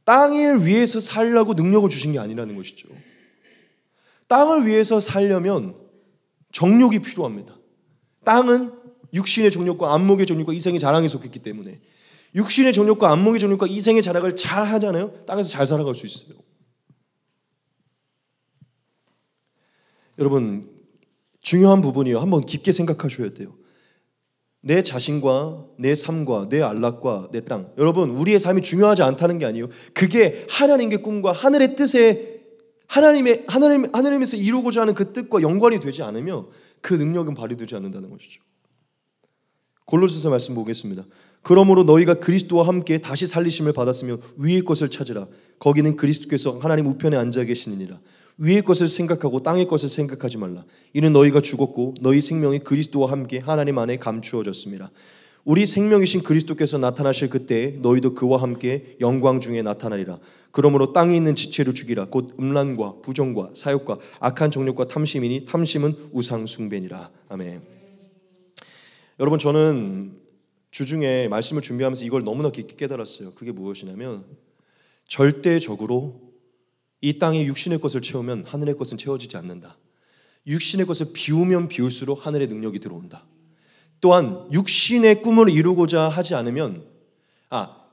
땅을 위해서 살려고 능력을 주신 게 아니라는 것이죠. 땅을 위해서 살려면 정욕이 필요합니다. 땅은 육신의 정욕과 안목의 정욕과 이생의 자랑에 속했기 때문에 육신의 정욕과 안목의 정욕과 이생의 자랑을 잘 하잖아요. 땅에서 잘 살아갈 수 있어요. 여러분, 중요한 부분이에요. 한번 깊게 생각하셔야 돼요. 내 자신과 내 삶과 내 안락과 내 땅, 여러분, 우리의 삶이 중요하지 않다는 게 아니에요. 그게 하나님의 꿈과 하늘의 뜻에 하나님에서 이루고자 하는 그 뜻과 연관이 되지 않으며 그 능력은 발휘되지 않는다는 것이죠. 골로새서 말씀 보겠습니다. 그러므로 너희가 그리스도와 함께 다시 살리심을 받았으며 위의 것을 찾으라. 거기는 그리스도께서 하나님 우편에 앉아 계시느니라. 위의 것을 생각하고 땅의 것을 생각하지 말라. 이는 너희가 죽었고 너희 생명이 그리스도와 함께 하나님 안에 감추어졌습니다. 우리 생명이신 그리스도께서 나타나실 그때에 너희도 그와 함께 영광 중에 나타나리라. 그러므로 땅에 있는 지체를 죽이라. 곧 음란과 부정과 사욕과 악한 정욕과 탐심이니 탐심은 우상 숭배니라. 아멘. 여러분, 저는 주중에 말씀을 준비하면서 이걸 너무나 깊게 깨달았어요. 그게 무엇이냐면 절대적으로 이 땅에 육신의 것을 채우면 하늘의 것은 채워지지 않는다. 육신의 것을 비우면 비울수록 하늘의 능력이 들어온다. 또한 육신의 꿈을 이루고자 하지 않으면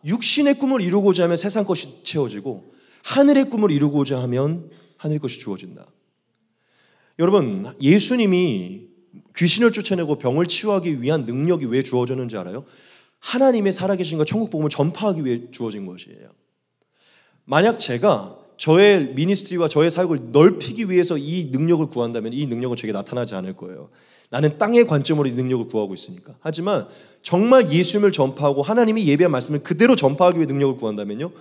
육신의 꿈을 이루고자 하면 세상 것이 채워지고 하늘의 꿈을 이루고자 하면 하늘의 것이 주어진다. 여러분, 예수님이 귀신을 쫓아내고 병을 치유하기 위한 능력이 왜 주어졌는지 알아요? 하나님의 살아계신과 천국 복음을 전파하기 위해 주어진 것이에요. 만약 제가 저의 미니스트리와 저의 사역을 넓히기 위해서 이 능력을 구한다면 이 능력은 제게 나타나지 않을 거예요. 나는 땅의 관점으로 이 능력을 구하고 있으니까. 하지만 정말 예수님을 전파하고 하나님이 예비한 말씀을 그대로 전파하기 위해 능력을 구한다면요,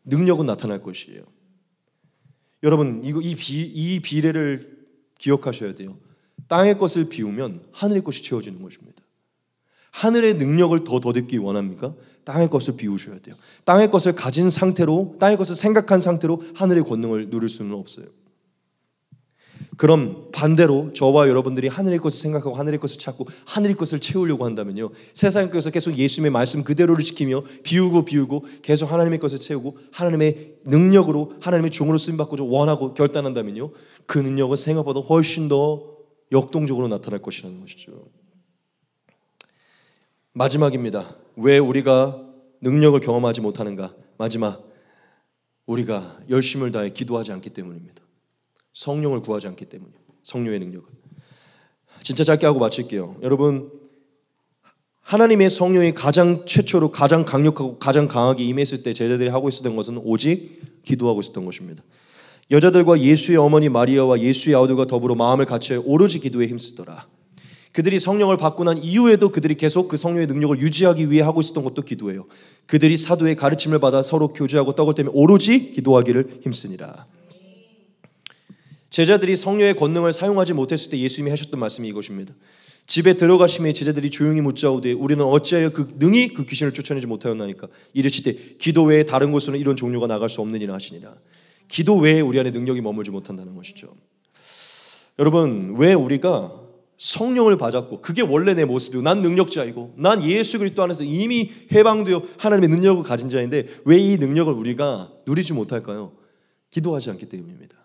능력은 나타날 것이에요. 여러분, 이 비례를 기억하셔야 돼요. 땅의 것을 비우면 하늘의 것이 채워지는 것입니다. 하늘의 능력을 더 덧입기 원합니까? 땅의 것을 비우셔야 돼요. 땅의 것을 가진 상태로, 땅의 것을 생각한 상태로 하늘의 권능을 누릴 수는 없어요. 그럼 반대로 저와 여러분들이 하늘의 것을 생각하고 하늘의 것을 찾고 하늘의 것을 채우려고 한다면요, 세상에서 계속 예수님의 말씀 그대로를 지키며 비우고 계속 하나님의 것을 채우고 하나님의 능력으로 하나님의 종으로 쓰임받고자 원하고 결단한다면요, 그 능력은 생각보다 훨씬 더 역동적으로 나타날 것이라는 것이죠. 마지막입니다. 왜 우리가 능력을 경험하지 못하는가? 마지막, 우리가 열심을 다해 기도하지 않기 때문입니다. 성령을 구하지 않기 때문이에요. 성령의 능력을. 진짜 짧게 하고 마칠게요. 여러분, 하나님의 성령이 가장 최초로 가장 강력하고 가장 강하게 임했을 때 제자들이 하고 있었던 것은 오직 기도하고 있었던 것입니다. 여자들과 예수의 어머니 마리아와 예수의 아우들과 더불어 마음을 같이하여 오로지 기도에 힘쓰더라. 그들이 성령을 받고 난 이후에도 그들이 계속 그 성령의 능력을 유지하기 위해 하고 있었던 것도 기도예요. 그들이 사도의 가르침을 받아 서로 교제하고 떡을 떼며 오로지 기도하기를 힘쓰니라. 제자들이 성령의 권능을 사용하지 못했을 때 예수님이 하셨던 말씀이 이것입니다. 집에 들어가시매 제자들이 조용히 묻자오되 우리는 어찌하여 능히 그 귀신을 쫓아내지 못하였나이까. 이르시되 기도 외에 다른 곳으로는 이런 종류가 나갈 수 없느니라 하시니라. 기도 외에 우리 안에 능력이 머물지 못한다는 것이죠. 여러분, 왜 우리가 성령을 받았고 그게 원래 내 모습이고 난 능력자이고 난 예수 그리스도 안에서 이미 해방되어 하나님의 능력을 가진 자인데 왜 이 능력을 우리가 누리지 못할까요? 기도하지 않기 때문입니다.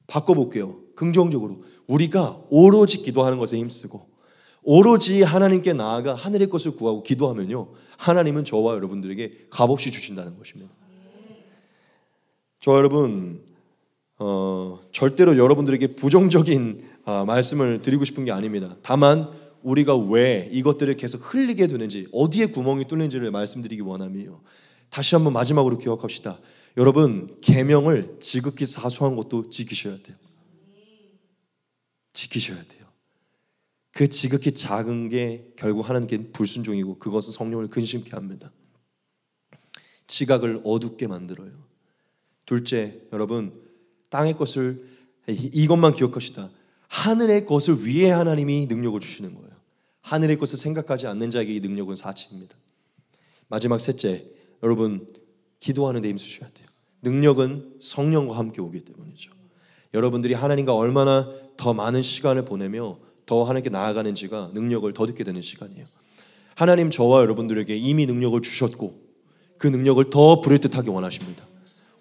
바꿔볼게요. 긍정적으로 우리가 오로지 기도하는 것에 힘쓰고 오로지 하나님께 나아가 하늘의 것을 구하고 기도하면요, 하나님은 저와 여러분들에게 값없이 주신다는 것입니다. 저 여러분, 절대로 여러분들에게 부정적인 말씀을 드리고 싶은 게 아닙니다. 다만 우리가 왜 이것들을 계속 흘리게 되는지, 어디에 구멍이 뚫는지를 말씀드리기 원함이에요. 다시 한번 마지막으로 기억합시다. 여러분, 계명을 지극히 사소한 것도 지키셔야 돼요. 지키셔야 돼요. 그 지극히 작은 게 결국 하나님께 불순종이고 그것은 성령을 근심케 합니다. 지각을 어둡게 만들어요. 둘째, 여러분, 땅의 것을, 이것만 기억합시다. 하늘의 것을 위해 하나님이 능력을 주시는 거예요. 하늘의 것을 생각하지 않는 자에게 이 능력은 사치입니다. 마지막 셋째, 여러분, 기도하는 데 힘쓰셔야 돼요. 능력은 성령과 함께 오기 때문이죠. 여러분들이 하나님과 얼마나 더 많은 시간을 보내며 더 하나님께 나아가는지가 능력을 덧입게 되는 시간이에요. 하나님 저와 여러분들에게 이미 능력을 주셨고 그 능력을 더 부르듯하게 원하십니다.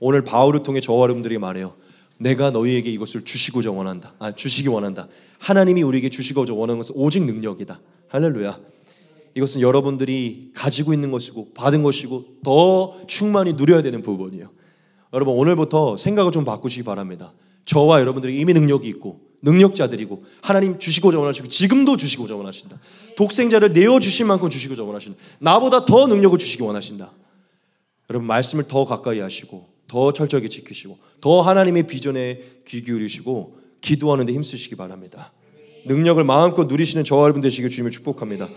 오늘 바울을 통해 저와 여러분들에게 말해요. 내가 너희에게 이것을 주시기 원한다. 하나님이 우리에게 주시고자 원하는 것은 오직 능력이다. 할렐루야. 이것은 여러분들이 가지고 있는 것이고 받은 것이고 더 충만히 누려야 되는 부분이에요. 여러분 오늘부터 생각을 좀 바꾸시기 바랍니다. 저와 여러분들이 이미 능력이 있고 능력자들이고 하나님 주시고자 원하시고 지금도 주시고자 원하신다. 독생자를 내어주실 만큼 주시고자 원하신다. 나보다 더 능력을 주시기 원하신다. 여러분 말씀을 더 가까이 하시고 더 철저하게 지키시고 더 하나님의 비전에 귀 기울이시고 기도하는 데 힘쓰시기 바랍니다. 능력을 마음껏 누리시는 저와 여러분 되시길 주님을 축복합니다.